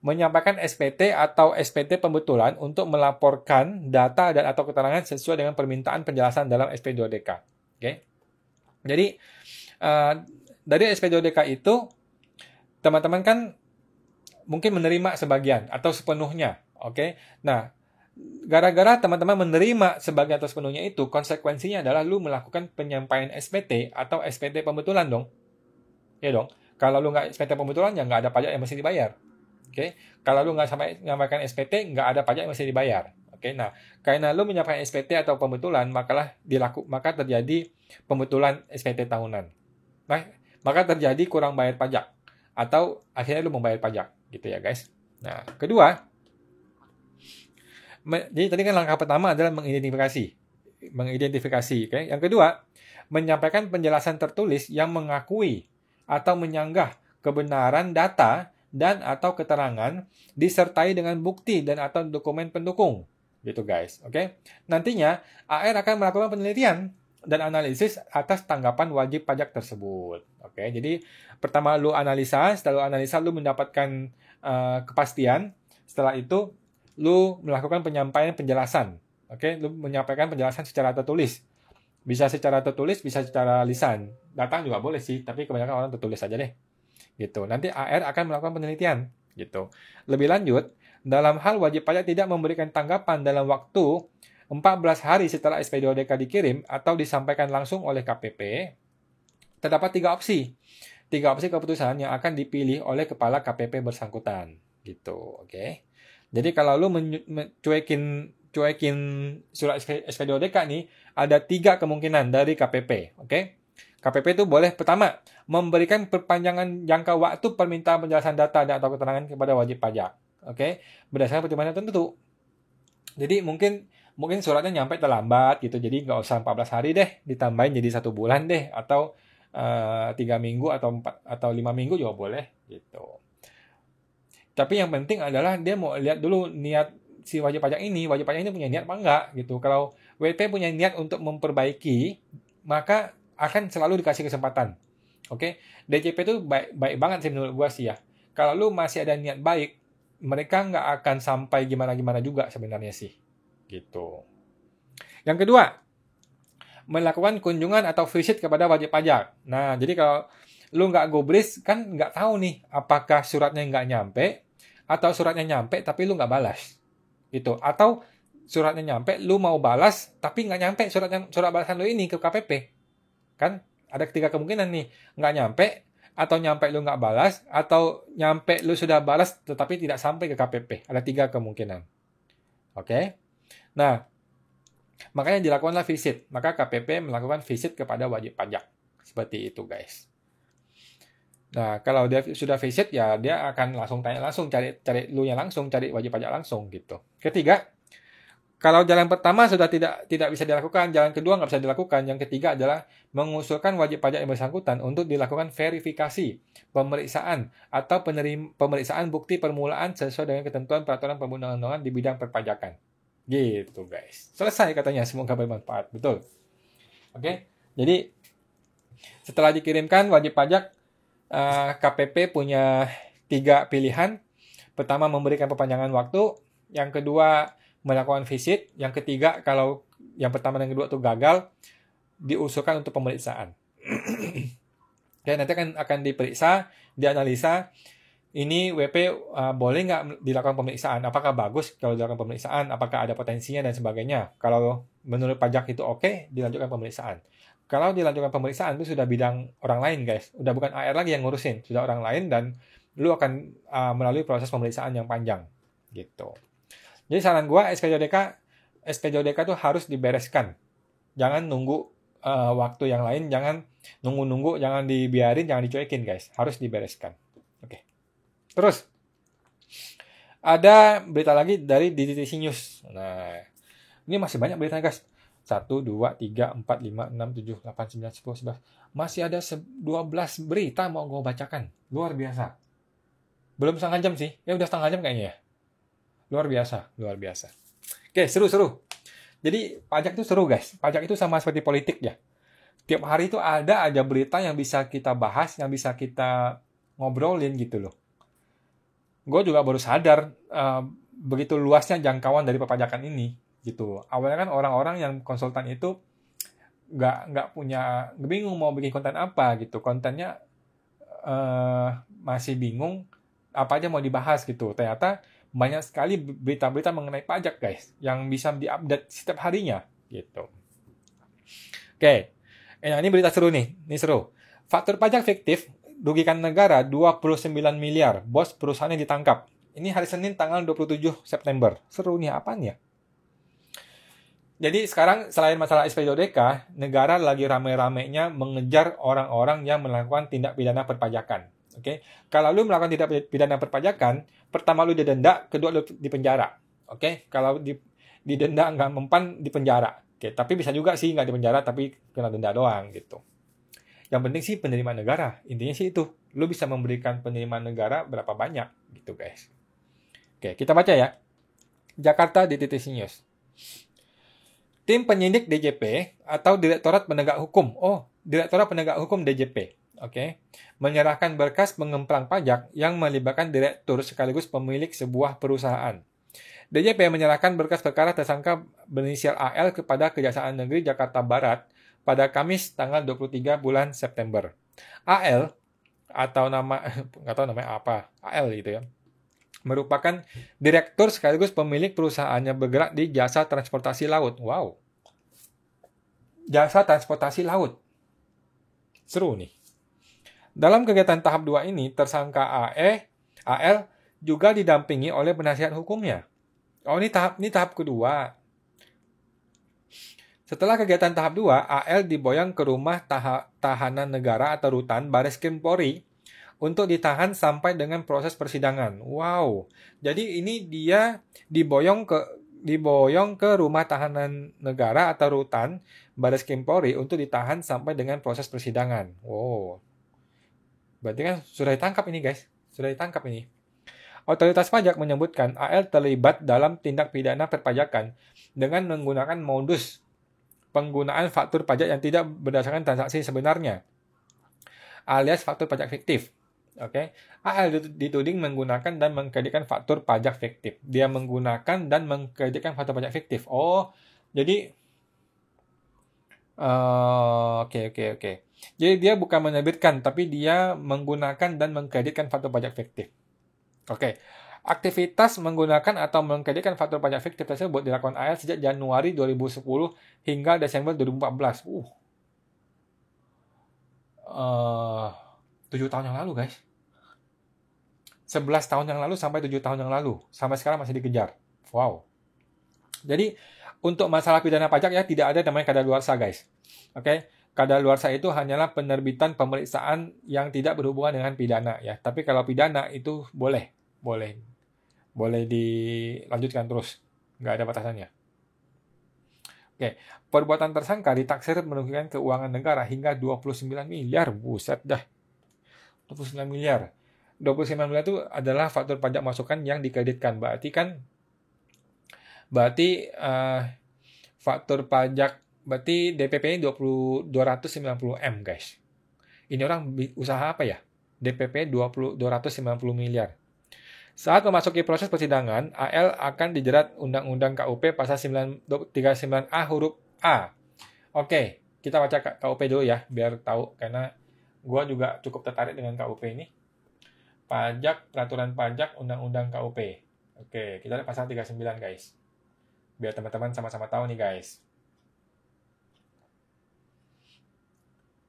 menyampaikan SPT atau SPT pembetulan untuk melaporkan data dan atau keterangan sesuai dengan permintaan penjelasan dalam SP2DK. Oke. Jadi, dari SP2DK itu, teman-teman kan mungkin menerima sebagian atau sepenuhnya. Oke. Nah, gara-gara teman-teman menerima sebagian atau sepenuhnya itu, konsekuensinya adalah lu melakukan penyampaian SPT atau SPT pembetulan dong. Ya dong. Kalau lu nggak SPT pembetulan, ya nggak ada pajak yang mesti dibayar. Oke. Kalau lu nggak sampai menyampaikan SPT, nggak ada pajak yang mesti dibayar. Oke. Nah, karena lu menyampaikan SPT atau pembetulan, maka terjadi pembetulan SPT tahunan. Nah, maka terjadi kurang bayar pajak. Atau akhirnya lu membayar pajak. Gitu ya guys. Nah, kedua, jadi tadi kan langkah pertama adalah mengidentifikasi. Okay? Yang kedua, menyampaikan penjelasan tertulis yang mengakui atau menyanggah kebenaran data dan atau keterangan disertai dengan bukti dan atau dokumen pendukung. Gitu guys. Oke. Nantinya AR akan melakukan penelitian dan analisis atas tanggapan wajib pajak tersebut. Oke. Jadi pertama lu analisa, setelah lu analisa lu mendapatkan kepastian. Setelah itu lu melakukan penyampaian penjelasan. Oke, lu menyampaikan penjelasan secara tertulis. Bisa secara tertulis, bisa secara lisan. Datang juga boleh sih, tapi kebanyakan orang tertulis aja deh. Gitu. Nanti AR akan melakukan penelitian, gitu. Lebih lanjut, dalam hal wajib pajak tidak memberikan tanggapan dalam waktu 14 hari setelah SP2DK dikirim atau disampaikan langsung oleh KPP, terdapat 3 opsi. 3 opsi keputusan yang akan dipilih oleh kepala KPP bersangkutan, gitu. Oke. Jadi kalau lu cuekin surat SP2DK nih, ada 3 kemungkinan dari KPP. Oke? KPP itu boleh pertama, memberikan perpanjangan jangka waktu permintaan penjelasan data dan atau keterangan kepada wajib pajak. Oke? Berdasarkan pertimbangan tertentu. Jadi mungkin suratnya nyampe terlambat gitu. Jadi nggak usah 14 hari deh, ditambahin jadi 1 bulan deh, atau 3 minggu atau 5 minggu juga boleh gitu. Tapi yang penting adalah dia mau lihat dulu niat si wajib pajak ini punya niat apa enggak gitu. Kalau WP punya niat untuk memperbaiki, maka akan selalu dikasih kesempatan. Oke, DJP itu baik banget sih menurut gua sih ya. Kalau lu masih ada niat baik, mereka nggak akan sampai gimana-gimana juga sebenarnya sih. Gitu. Yang kedua, melakukan kunjungan atau visit kepada wajib pajak. Nah, jadi kalau lu nggak gubris, kan nggak tahu nih apakah suratnya nggak nyampe, atau suratnya nyampe tapi lu nggak balas. Gitu. Atau suratnya nyampe, lu mau balas, tapi nggak nyampe surat balasan lu ini ke KPP. Kan ada 3 kemungkinan nih. Nggak nyampe, atau nyampe lu nggak balas, atau nyampe lu sudah balas tetapi tidak sampai ke KPP. Ada 3 kemungkinan. Oke? Nah, makanya dilakukanlah visit. Maka KPP melakukan visit kepada wajib pajak. Seperti itu guys. Nah, kalau dia sudah visit, ya dia akan langsung tanya langsung, cari lu-nya langsung, cari wajib pajak langsung gitu. Ketiga, kalau jalan pertama sudah tidak bisa dilakukan, jalan kedua nggak bisa dilakukan, yang ketiga adalah mengusulkan wajib pajak yang bersangkutan untuk dilakukan verifikasi, pemeriksaan, atau pemeriksaan bukti permulaan sesuai dengan ketentuan peraturan perundang-undangan di bidang perpajakan. Gitu guys. Selesai katanya, semoga bermanfaat. Betul. Oke, jadi setelah dikirimkan wajib pajak, KPP punya 3 pilihan. Pertama, memberikan perpanjangan waktu. Yang kedua, melakukan visit. Yang ketiga, kalau yang pertama dan kedua itu gagal, diusulkan untuk pemeriksaan. Oke, nanti akan diperiksa, dianalisa. Ini WP boleh nggak dilakukan pemeriksaan? Apakah bagus kalau dilakukan pemeriksaan? Apakah ada potensinya dan sebagainya? Kalau menurut pajak itu oke, dilanjutkan pemeriksaan. Kalau dilanjutkan pemeriksaan itu sudah bidang orang lain guys, udah bukan AR lagi yang ngurusin, sudah orang lain dan lu akan melalui proses pemeriksaan yang panjang gitu. Jadi saran gua SPJODK itu harus dibereskan, jangan nunggu waktu yang lain, jangan nunggu, jangan dibiarin, jangan dicuekin guys, harus dibereskan. Oke. Terus ada berita lagi dari DTC News. Nah, ini masih banyak berita guys. 1, 2, 3, 4, 5, 6, 7, 8, 9, 10, 11. Masih ada 12 berita mau gue bacakan. Luar biasa. Belum setengah jam sih. Ya udah setengah jam kayaknya ya. Luar biasa, luar biasa. Oke, seru-seru. Jadi pajak itu seru guys. Pajak itu sama seperti politik ya. Tiap hari itu ada aja berita yang bisa kita bahas, yang bisa kita ngobrolin gitu loh. Gue juga baru sadar begitu luasnya jangkauan dari perpajakan ini gitu. Awalnya kan orang-orang yang konsultan itu nggak punya, bingung mau bikin konten apa gitu. Kontennya masih bingung apa aja mau dibahas gitu. Ternyata banyak sekali berita-berita mengenai pajak guys yang bisa diupdate setiap harinya gitu. Oke. Ini berita seru nih. Ini seru. Faktur pajak fiktif rugikan negara 29 miliar. Bos perusahaannya ditangkap. Ini hari Senin tanggal 27 September. Seru nih, apaan ya? Jadi sekarang selain masalah SPJODK, negara lagi rame-ramenya mengejar orang-orang yang melakukan tindak pidana perpajakan. Oke, kalau lu melakukan tindak pidana perpajakan, pertama lu didenda, kedua lu dipenjara. Oke, kalau didenda nggak mempan dipenjara. Oke, tapi bisa juga sih nggak dipenjara tapi kena denda doang gitu. Yang penting sih penerimaan negara. Intinya sih itu. Lu bisa memberikan penerimaan negara berapa banyak gitu guys. Oke, kita baca ya. Jakarta DTTC News. Tim penyidik DJP atau Direktorat Penegak Hukum. Oh, Direktorat Penegak Hukum DJP. Oke. Menyerahkan berkas pengemplang pajak yang melibatkan direktur sekaligus pemilik sebuah perusahaan. DJP menyerahkan berkas perkara tersangka berinisial AL kepada Kejaksaan Negeri Jakarta Barat pada Kamis tanggal 23 bulan September. AL atau nggak tahu namanya apa, AL gitu ya, merupakan direktur sekaligus pemilik perusahaannya bergerak di jasa transportasi laut. Wow. Jasa transportasi laut. Seru nih. Dalam kegiatan tahap 2 ini, tersangka AL juga didampingi oleh penasihat hukumnya. Oh, ini tahap kedua. Setelah kegiatan tahap 2, AL diboyong ke rumah tahanan negara atau rutan Bareskrim Polri untuk ditahan sampai dengan proses persidangan. Wow. Jadi ini dia diboyong ke rumah tahanan negara atau rutan Bareskrim Polri untuk ditahan sampai dengan proses persidangan. Wow. Berarti kan sudah ditangkap ini guys. Sudah ditangkap ini. Otoritas pajak menyebutkan AL terlibat dalam tindak pidana perpajakan dengan menggunakan modus penggunaan faktur pajak yang tidak berdasarkan transaksi sebenarnya, alias faktur pajak fiktif. Oke, AL dituding menggunakan dan mengkreditkan faktur pajak fiktif. Dia menggunakan dan mengkreditkan faktur pajak fiktif. Oh, jadi oke. Jadi dia bukan menerbitkan, tapi dia menggunakan dan mengkreditkan faktur pajak fiktif. Oke. Aktivitas menggunakan atau mengkreditkan faktur pajak fiktif tersebut dilakukan AL sejak Januari 2010 hingga Desember 2014. 7 tahun yang lalu, guys. 11 tahun yang lalu sampai 7 tahun yang lalu. Sampai sekarang masih dikejar. Wow. Jadi, untuk masalah pidana pajak ya tidak ada namanya kadaluarsa, guys. Oke. Kadaluarsa itu hanyalah penerbitan pemeriksaan yang tidak berhubungan dengan pidana ya. Tapi kalau pidana itu boleh dilanjutkan terus, nggak ada batasannya. Oke, perbuatan tersangka ditaksir merugikan keuangan negara hingga 29 miliar, buset dah. 29 miliar. 29 miliar itu adalah faktur pajak masukan yang dikreditkan. Berarti faktur pajak, berarti DPP-nya 290 M, guys. Ini orang usaha apa ya? DPP 290 miliar. Saat memasuki proses persidangan, AL akan dijerat Undang-Undang KUP pasal 39A huruf A. Oke, kita baca KUP dulu ya, biar tahu, karena gue juga cukup tertarik dengan KUP ini. Pajak, peraturan pajak, Undang-Undang KUP. Oke, kita lihat pasal 39 guys. Biar teman-teman sama-sama tahu nih guys.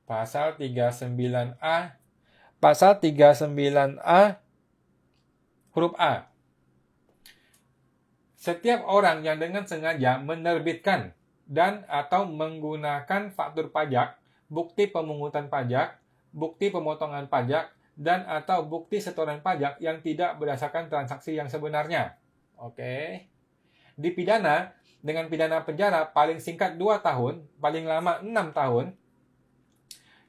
Pasal 39A. Pasal 39A huruf A. Setiap orang yang dengan sengaja menerbitkan dan atau menggunakan faktur pajak, bukti pemungutan pajak, bukti pemotongan pajak, dan atau bukti setoran pajak yang tidak berdasarkan transaksi yang sebenarnya. Oke. Dipidana dengan pidana penjara paling singkat 2 tahun, paling lama 6 tahun,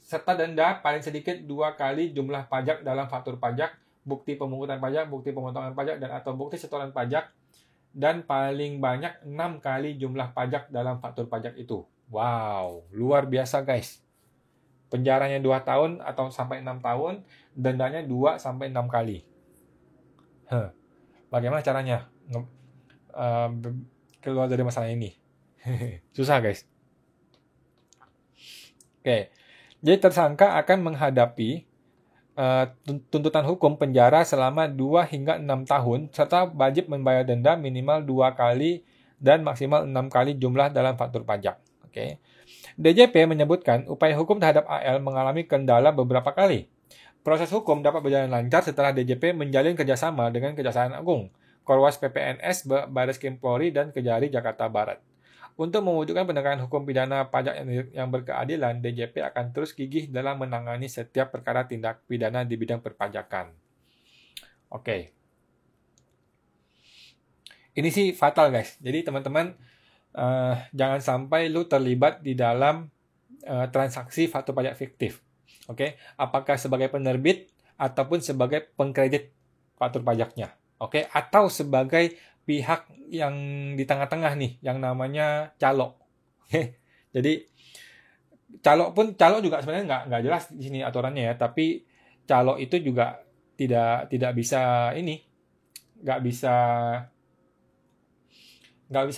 serta denda paling sedikit 2 kali jumlah pajak dalam faktur pajak, bukti pemungutan pajak, bukti pemotongan pajak, dan atau bukti setoran pajak, dan paling banyak 6 kali jumlah pajak dalam faktur pajak itu. Wow, luar biasa guys. Penjaranya 2 tahun atau sampai 6 tahun, dendanya 2 sampai 6 kali. Bagaimana caranya keluar dari masalah ini? Susah guys. Oke. Jadi tersangka akan menghadapi tuntutan hukum penjara selama 2 hingga 6 tahun, serta wajib membayar denda minimal 2 kali dan maksimal 6 kali jumlah dalam faktur pajak. Oke. DJP menyebutkan upaya hukum terhadap AL mengalami kendala beberapa kali. Proses hukum dapat berjalan lancar setelah DJP menjalin kerjasama dengan Kejaksaan Agung, Korwas PPNS, Baris Krim Polri, dan Kejari Jakarta Barat. Untuk mewujudkan penegakan hukum pidana pajak yang berkeadilan, DJP akan terus gigih dalam menangani setiap perkara tindak pidana di bidang perpajakan. Oke. Ini sih fatal guys. Jadi teman-teman jangan sampai lu terlibat di dalam transaksi faktur pajak fiktif. Oke, apakah sebagai penerbit ataupun sebagai pengkredit faktur pajaknya. Oke, atau sebagai pihak yang di tengah-tengah nih, yang namanya calo. Jadi calo juga sebenarnya nggak jelas di sini aturannya ya, tapi calo itu juga tidak bisa nggak bisa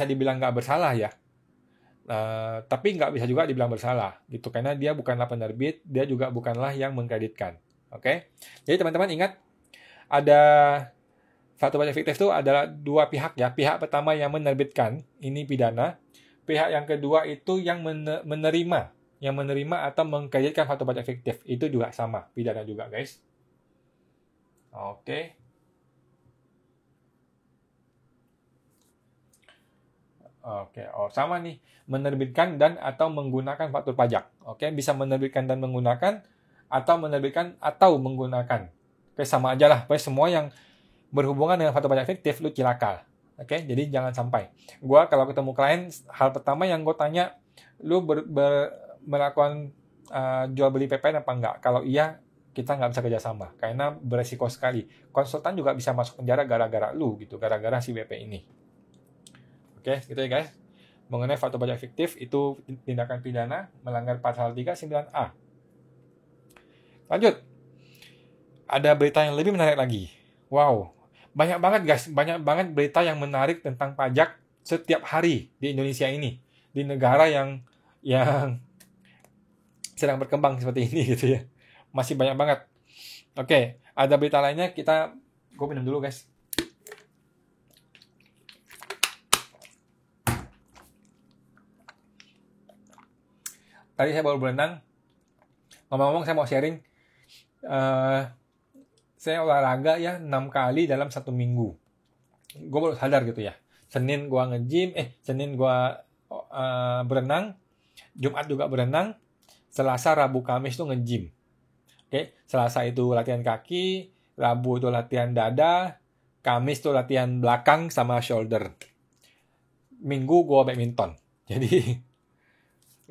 dibilang nggak bersalah ya. Tapi nggak bisa juga dibilang bersalah gitu, karena dia bukanlah penerbit, dia juga bukanlah yang mengkreditkan. Oke, jadi teman-teman ingat, ada faktur pajak fiktif itu adalah 2 pihak ya. Pihak pertama yang menerbitkan, ini pidana. Pihak yang kedua itu yang menerima atau mengkreditkan faktur pajak fiktif. Itu juga sama, pidana juga guys. Oke. Sama nih, menerbitkan dan atau menggunakan faktur pajak. Oke, bisa menerbitkan dan menggunakan, atau menerbitkan atau menggunakan. Oke, sama aja lah. Pokoknya semua yang berhubungan dengan faktur pajak fiktif, lu cilaka. Oke, jadi jangan sampai. Gua kalau ketemu klien, hal pertama yang gue tanya, lu melakukan jual beli PPN apa enggak? Kalau iya, kita nggak bisa kerjasama, karena beresiko sekali. Konsultan juga bisa masuk penjara gara-gara lu gitu, gara-gara si WP ini. Oke, gitu ya guys. Mengenai faktur pajak fiktif, itu tindakan pidana melanggar pasal 39A. Lanjut. Ada berita yang lebih menarik lagi. Wow, banyak banget guys, banyak banget berita yang menarik tentang pajak setiap hari di Indonesia ini, di negara yang sedang berkembang seperti ini gitu ya. Masih banyak banget. Oke, ada berita lainnya, gue minum dulu guys. Tadi saya baru berenang. Ngomong-ngomong, saya mau sharing. Saya olahraga ya 6 kali dalam 1 minggu. Gue baru sadar gitu ya. Senin gue nge-gym, Senin gue berenang, Jumat juga berenang, Selasa, Rabu, Kamis tuh nge-gym. Oke, Selasa itu latihan kaki, Rabu itu latihan dada, Kamis tuh latihan belakang sama shoulder. Minggu gue badminton. Jadi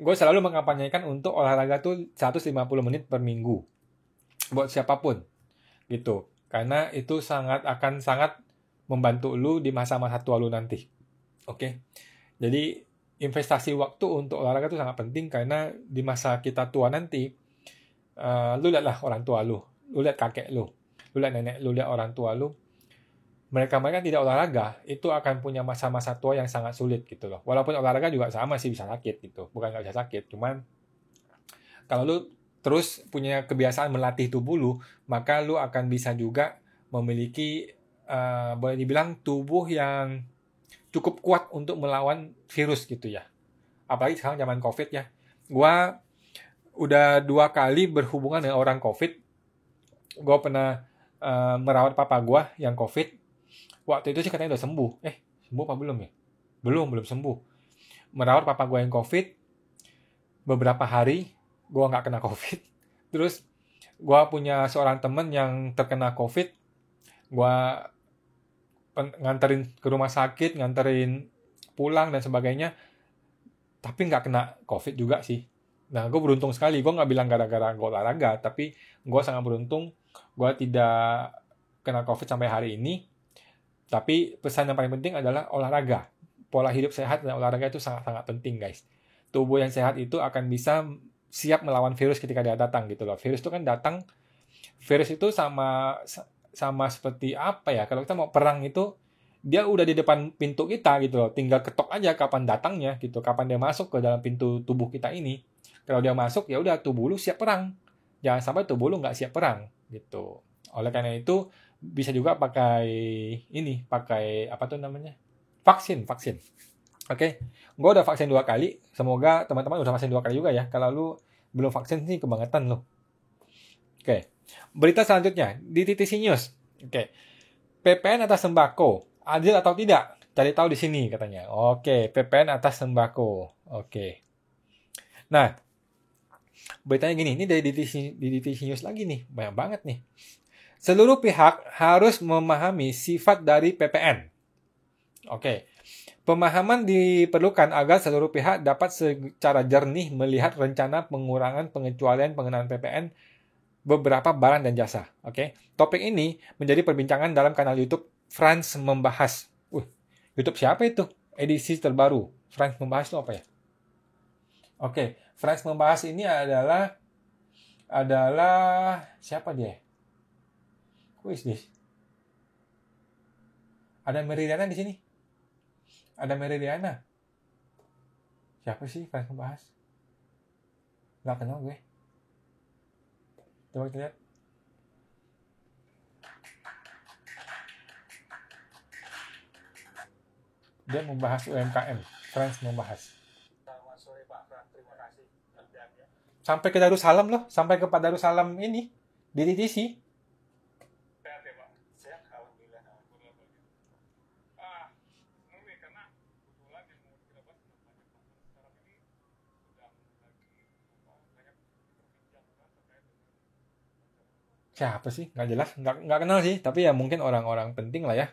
gue selalu mengkampanyekan untuk olahraga tuh 150 menit per minggu. Buat siapapun. Gitu. Karena itu akan sangat membantu lu di masa-masa tua lu nanti. Oke. Jadi investasi waktu untuk olahraga itu sangat penting, karena di masa kita tua nanti, lu lihatlah orang tua lu lihat kakek lu lihat nenek lu, lihat orang tua lu, mereka tidak olahraga, itu akan punya masa-masa tua yang sangat sulit gitu loh. Walaupun olahraga juga sama sih, bisa sakit gitu, bukan nggak bisa sakit, cuman kalau lu terus punya kebiasaan melatih tubuh lu, maka lu akan bisa juga memiliki boleh dibilang tubuh yang cukup kuat untuk melawan virus gitu ya. Apalagi sekarang zaman COVID ya. Gua udah 2 kali berhubungan dengan orang COVID. Gua pernah merawat papa gua yang COVID. Waktu itu sih katanya udah sembuh. Sembuh apa belum ya? Belum sembuh. Merawat papa gua yang COVID. Beberapa hari gue nggak kena COVID. Terus gue punya seorang temen yang terkena COVID. Gue nganterin ke rumah sakit, nganterin pulang dan sebagainya, tapi nggak kena COVID juga sih. Nah, gue beruntung sekali. Gue nggak bilang gara-gara gue olahraga, tapi gue sangat beruntung. Gue tidak kena COVID sampai hari ini. Tapi pesan yang paling penting adalah olahraga. Pola hidup sehat dan olahraga itu sangat-sangat penting, guys. Tubuh yang sehat itu akan bisa siap melawan virus ketika dia datang gitu loh. Virus itu kan datang, virus itu sama seperti apa ya? Kalau kita mau perang itu, dia udah di depan pintu kita gitu loh. Tinggal ketok aja kapan datangnya gitu, kapan dia masuk ke dalam pintu tubuh kita ini. Kalau dia masuk, ya udah tubuh lu siap perang. Jangan sampai tubuh lu nggak siap perang gitu. Oleh karena itu bisa juga pakai apa tuh namanya? Vaksin. Oke. Gue udah vaksin 2 kali. Semoga teman-teman udah vaksin 2 kali juga ya. Kalau lu belum vaksin sih kebangetan lu. Oke. Berita selanjutnya di TTC News. Oke. PPN atas sembako adil atau tidak? Cari tahu di sini katanya. Oke, PPN atas sembako. Oke. Nah, beritanya gini, ini dari DTC News lagi nih, banyak banget nih. Seluruh pihak harus memahami sifat dari PPN. Oke. Pemahaman diperlukan agar seluruh pihak dapat secara jernih melihat rencana pengurangan pengecualian pengenaan PPN beberapa barang dan jasa. Oke. Topik ini menjadi perbincangan dalam kanal YouTube France Membahas. YouTube siapa itu? Edisi terbaru. France Membahas itu apa ya? Oke. France Membahas ini adalah siapa dia? Who is this? Ada Meridiana di sini. Ada Meridiana. Siapa sih France Membahas? Nggak kenal gue. Coba kita lihat. Dia membahas UMKM. France Membahas. Selamat sore Pak Fran. Terima kasih. Sampai ke Darussalam loh. Sampai ke Pak Darussalam ini. Di DTC. Siapa sih? Nggak jelas. Nggak kenal sih. Tapi ya mungkin orang-orang penting lah ya.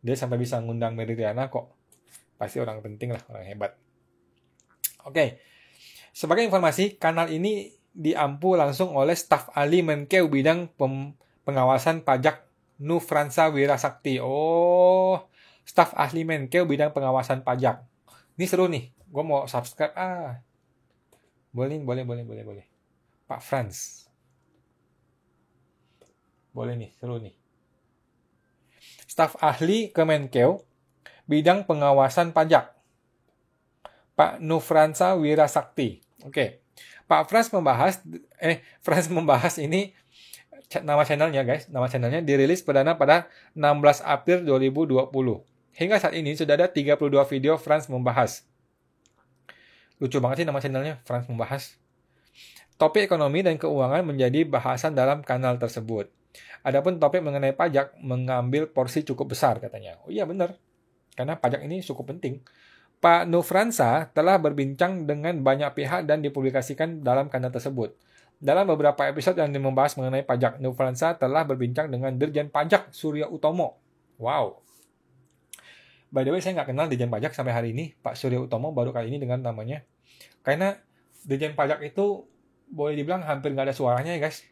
Dia sampai bisa ngundang Meridiana kok. Pasti orang penting lah. Orang hebat. Oke. Sebagai informasi, kanal ini diampu langsung oleh staf ahli Menkeu bidang pengawasan pajak Nufransa Wirasakti. Oh, staf ahli Menkeu bidang pengawasan pajak. Ini seru nih. Gue mau subscribe. Boleh. Pak Franz. Boleh nih, seru nih. Staf ahli Kemenkeu bidang pengawasan pajak. Pak Nufransa Wirasakti. Oke. Pak Franz membahas ini nama channelnya guys. Nama channelnya dirilis perdana pada 16 April 2020. Hingga saat ini sudah ada 32 video Franz membahas. Lucu banget sih nama channelnya, Franz membahas. Topik ekonomi dan keuangan menjadi bahasan dalam kanal tersebut. Adapun topik mengenai pajak mengambil porsi cukup besar katanya. Oh iya benar. Karena pajak ini cukup penting. Pak Nufransa telah berbincang dengan banyak pihak dan dipublikasikan dalam kanal tersebut. Dalam beberapa episode yang membahas mengenai pajak, Nufransa telah berbincang dengan Dirjen Pajak Surya Utomo. Wow. By the way, saya nggak kenal Dirjen Pajak sampai hari ini. Pak Surya Utomo baru kali ini dengan namanya. Karena Dirjen Pajak itu boleh dibilang hampir nggak ada suaranya ya guys.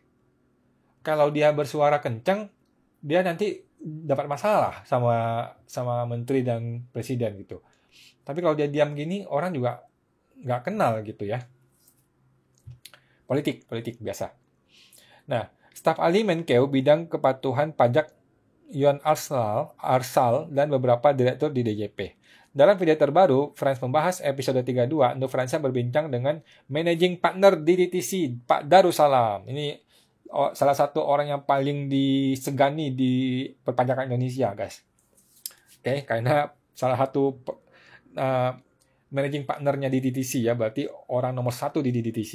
Kalau dia bersuara kencang, dia nanti dapat masalah sama menteri dan presiden gitu. Tapi kalau dia diam gini, orang juga nggak kenal gitu ya. Politik biasa. Nah, staf ahli Menkeu bidang kepatuhan pajak Yon Arsal dan beberapa direktur di DJP. Dalam video terbaru, Franz membahas episode 32, Nufransa berbincang dengan managing partner di DTC, Pak Darussalam. Ini salah satu orang yang paling disegani di perpajakan Indonesia, guys. Oke, karena salah satu managing partnernya di DTC ya, berarti orang nomor 1 di DTC.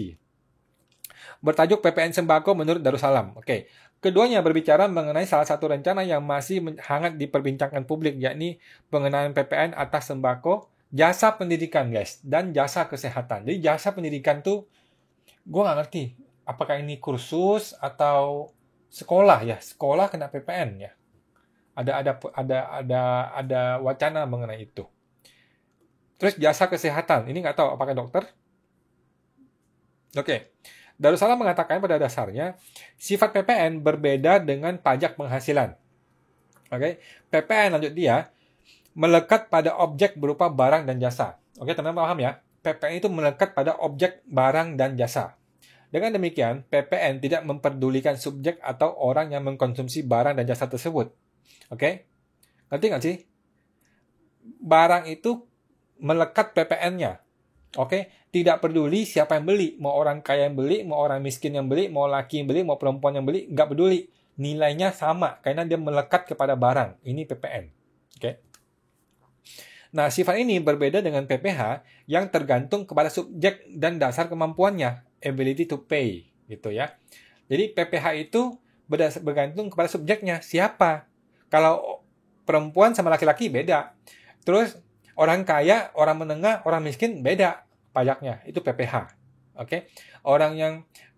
Bertajuk PPN Sembako menurut Darussalam. Oke, keduanya berbicara mengenai salah satu rencana yang masih hangat diperbincangkan publik, yakni pengenaan PPN atas sembako, jasa pendidikan guys, dan jasa kesehatan. Jadi jasa pendidikan tuh, gue nggak ngerti, apakah ini kursus atau sekolah ya? Sekolah kena PPN ya? Ada wacana mengenai itu. Terus jasa kesehatan, ini nggak tahu apakah dokter. Oke. Darussalam mengatakan pada dasarnya sifat PPN berbeda dengan pajak penghasilan. Oke. PPN lanjut dia melekat pada objek berupa barang dan jasa. Oke, teman-teman paham ya? PPN itu melekat pada objek barang dan jasa. Dengan demikian, PPN tidak memperdulikan subjek atau orang yang mengkonsumsi barang dan jasa tersebut. Oke? Ngerti nggak sih? Barang itu melekat PPN-nya. Oke? Tidak peduli siapa yang beli. Mau orang kaya yang beli, mau orang miskin yang beli, mau laki yang beli, mau perempuan yang beli, nggak peduli. Nilainya sama, karena dia melekat kepada barang. Ini PPN. Oke? Nah, sifat ini berbeda dengan PPH yang tergantung kepada subjek dan dasar kemampuannya, ability to pay, gitu ya. Jadi PPH itu bergantung kepada subjeknya, siapa. Kalau perempuan sama laki-laki beda. Terus orang kaya, orang menengah, orang miskin beda pajaknya, itu PPH. Oke. Orang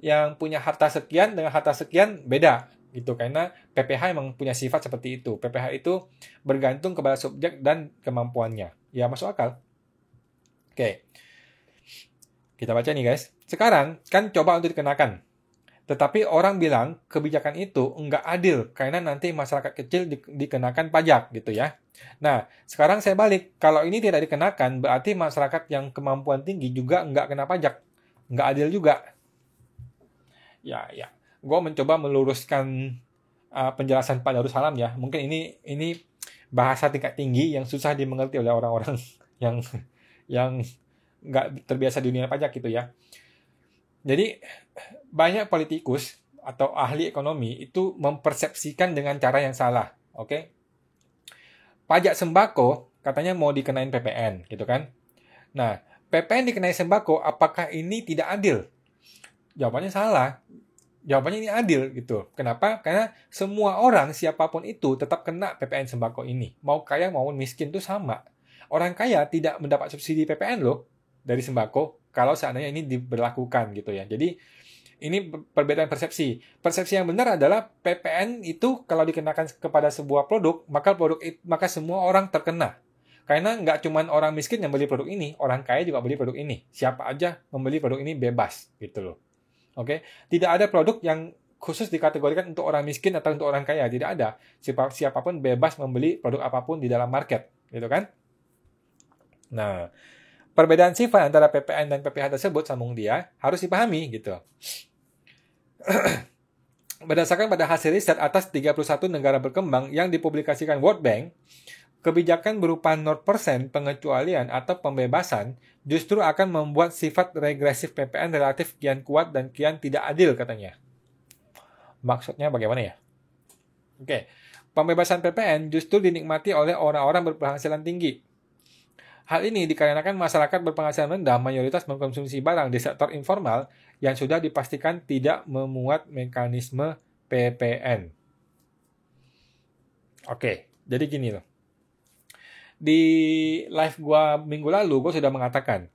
yang punya harta sekian dengan harta sekian beda. Gitu, karena PPH memang punya sifat seperti itu. PPH itu bergantung kepada subjek dan kemampuannya. Ya, masuk akal. Oke. Kita baca nih, guys. Sekarang, kan coba untuk dikenakan. Tetapi orang bilang kebijakan itu enggak adil, karena nanti masyarakat kecil dikenakan pajak, gitu ya. Nah, sekarang saya balik. Kalau ini tidak dikenakan, berarti masyarakat yang kemampuan tinggi juga enggak kena pajak. Enggak adil juga. Ya. Gue mencoba meluruskan penjelasan Pak Darussalam ya. Mungkin ini bahasa tingkat tinggi yang susah dimengerti oleh orang-orang yang nggak terbiasa di dunia pajak gitu ya. Jadi banyak politikus atau ahli ekonomi itu mempersepsikan dengan cara yang salah. Oke? Pajak sembako katanya mau dikenain PPN gitu kan. Nah, PPN dikenai sembako, apakah ini tidak adil? Jawabannya salah. Jawabannya ini adil gitu. Kenapa? Karena semua orang, siapapun itu, tetap kena PPN sembako ini. Mau kaya maupun miskin itu sama. Orang kaya tidak mendapat subsidi PPN loh dari sembako kalau seandainya ini diberlakukan gitu ya. Jadi ini perbedaan persepsi. Persepsi yang benar adalah PPN itu kalau dikenakan kepada sebuah produk, maka semua orang terkena. Karena nggak cuma orang miskin yang beli produk ini, orang kaya juga beli produk ini. Siapa aja membeli produk ini bebas gitu loh. Oke, tidak ada produk yang khusus dikategorikan untuk orang miskin atau untuk orang kaya, tidak ada. Siapapun bebas membeli produk apapun di dalam market, gitu kan? Nah, perbedaan sifat antara PPN dan PPH tersebut sambung dia harus dipahami gitu. Berdasarkan pada hasil riset atas 31 negara berkembang yang dipublikasikan World Bank, kebijakan berupa 0% pengecualian atau pembebasan justru akan membuat sifat regresif PPN relatif kian kuat dan kian tidak adil katanya. Maksudnya bagaimana ya? Oke, pembebasan PPN justru dinikmati oleh orang-orang berpenghasilan tinggi. Hal ini dikarenakan masyarakat berpenghasilan rendah mayoritas mengkonsumsi barang di sektor informal yang sudah dipastikan tidak memuat mekanisme PPN. Oke, jadi gini loh. Di live gua minggu lalu, gua sudah mengatakan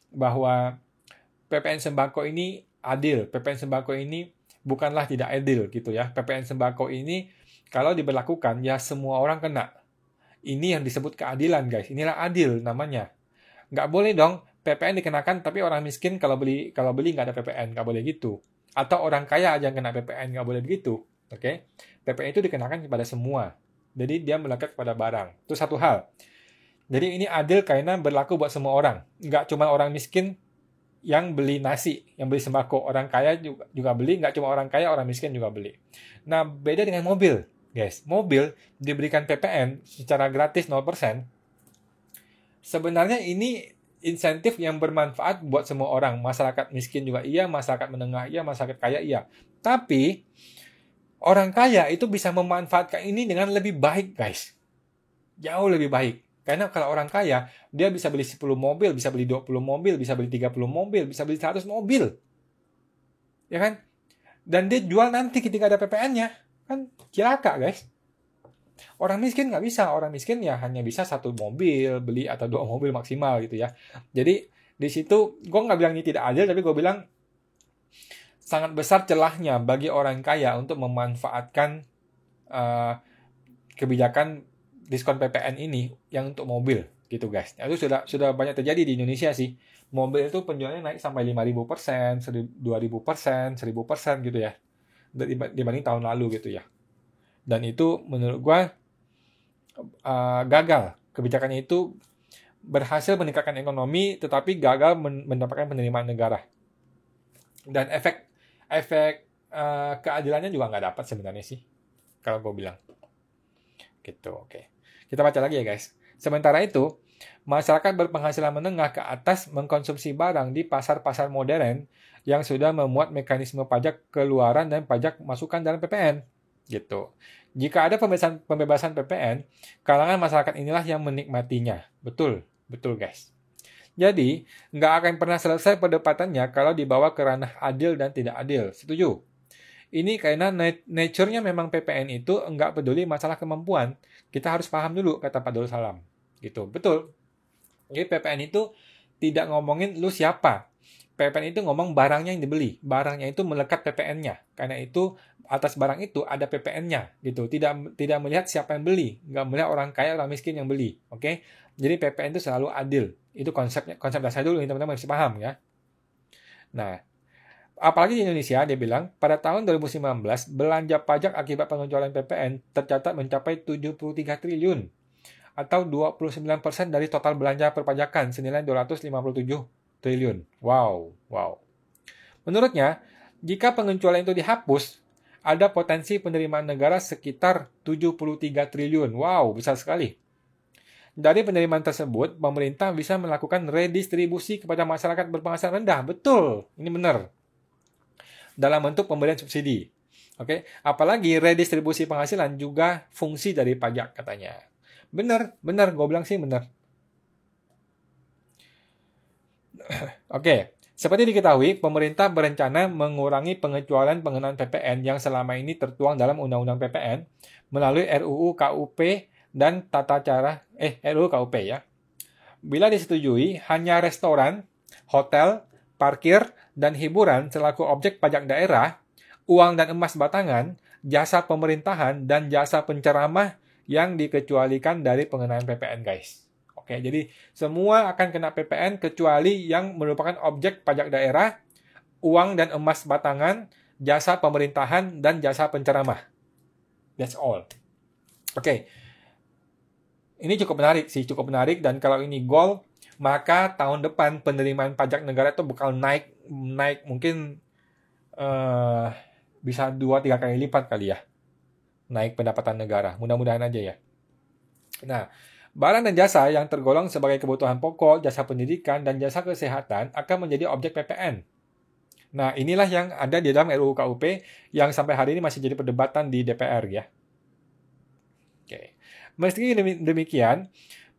bahwa PPN sembako ini adil. PPN sembako ini bukanlah tidak adil gitu ya. PPN sembako ini kalau diberlakukan ya semua orang kena. Ini yang disebut keadilan guys. Inilah adil namanya. Nggak boleh dong PPN dikenakan tapi orang miskin kalau beli nggak ada PPN. Nggak boleh gitu. Atau orang kaya aja yang kena PPN. Nggak boleh begitu. Oke? PPN itu dikenakan kepada semua. Jadi dia melekat kepada barang. Itu satu hal. Jadi ini adil karena berlaku buat semua orang. Nggak cuma orang miskin yang beli nasi, yang beli sembako. Orang kaya juga beli, nggak cuma orang kaya, orang miskin juga beli. Nah, beda dengan mobil, guys. Mobil diberikan PPN secara gratis 0%. Sebenarnya ini insentif yang bermanfaat buat semua orang. Masyarakat miskin juga iya, masyarakat menengah iya, masyarakat kaya iya. Tapi, orang kaya itu bisa memanfaatkan ini dengan lebih baik, guys. Jauh lebih baik. Karena kalau orang kaya, dia bisa beli 10 mobil, bisa beli 20 mobil, bisa beli 30 mobil, bisa beli 100 mobil. Ya kan? Dan dia jual nanti ketika ada PPN-nya. Kan cilaka, guys. Orang miskin nggak bisa. Orang miskin ya hanya bisa 1 mobil, beli atau 2 mobil maksimal gitu ya. Jadi, di situ, gue nggak bilang ini tidak adil, tapi gue bilang sangat besar celahnya bagi orang kaya untuk memanfaatkan kebijakan diskon PPN ini yang untuk mobil gitu guys. Itu sudah banyak terjadi di Indonesia sih. Mobil itu penjualannya naik sampai 5.000%, 2.000%, 1.000% gitu ya. Dibanding tahun lalu gitu ya. Dan itu menurut gua gagal. Kebijakannya itu berhasil meningkatkan ekonomi tetapi gagal mendapatkan penerimaan negara. Dan efek keadilannya juga nggak dapat sebenarnya sih. Kalau gue bilang. Gitu, oke. Kita baca lagi ya guys. Sementara itu, masyarakat berpenghasilan menengah ke atas mengkonsumsi barang di pasar-pasar modern yang sudah memuat mekanisme pajak keluaran dan pajak masukan dalam PPN. Gitu. Jika ada pembebasan PPN, kalangan masyarakat inilah yang menikmatinya. Betul guys. Jadi, nggak akan pernah selesai perdebatannya kalau dibawa ke ranah adil dan tidak adil. Setuju? Ini karena nature-nya memang PPN itu nggak peduli masalah kemampuan. Kita harus paham dulu, kata Pak Darussalam. Gitu, betul. Jadi PPN itu tidak ngomongin lu siapa. PPN itu ngomong barangnya yang dibeli. Barangnya itu melekat PPN-nya. Karena itu atas barang itu ada PPN-nya. Gitu. Tidak melihat siapa yang beli. Nggak melihat orang kaya, orang miskin yang beli. Oke? Jadi PPN itu selalu adil. Itu konsep dasar dulu, teman-teman mesti paham ya. Nah, apalagi di Indonesia, dia bilang, pada tahun 2019, belanja pajak akibat pengecualian PPN tercatat mencapai 73 triliun, atau 29% dari total belanja perpajakan, senilai 257 triliun. Wow. Menurutnya, jika pengecualian itu dihapus, ada potensi penerimaan negara sekitar 73 triliun. Wow, besar sekali. Dari penerimaan tersebut, pemerintah bisa melakukan redistribusi kepada masyarakat berpenghasilan rendah. Betul, ini benar. Dalam bentuk pemberian subsidi. Oke, apalagi redistribusi penghasilan juga fungsi dari pajak katanya. Benar, gue bilang sih benar. Oke, seperti diketahui, pemerintah berencana mengurangi pengecualian pengenaan PPN yang selama ini tertuang dalam Undang-Undang PPN melalui RUU KUP dan RUU KUP ya. Bila disetujui, hanya restoran, hotel, parkir, dan hiburan selaku objek pajak daerah, uang dan emas batangan, jasa pemerintahan, dan jasa penceramah yang dikecualikan dari pengenaan PPN, guys. Oke, jadi semua akan kena PPN kecuali yang merupakan objek pajak daerah, uang dan emas batangan, jasa pemerintahan, dan jasa penceramah. That's all. Oke. Ini cukup menarik dan kalau ini goal, maka tahun depan penerimaan pajak negara itu bakal naik mungkin bisa 2-3 kali lipat kali ya. Naik pendapatan negara. Mudah-mudahan aja ya. Nah, barang dan jasa yang tergolong sebagai kebutuhan pokok, jasa pendidikan, dan jasa kesehatan akan menjadi objek PPN. Nah, inilah yang ada di dalam RUU KUP yang sampai hari ini masih jadi perdebatan di DPR ya. Oke. Meski demikian,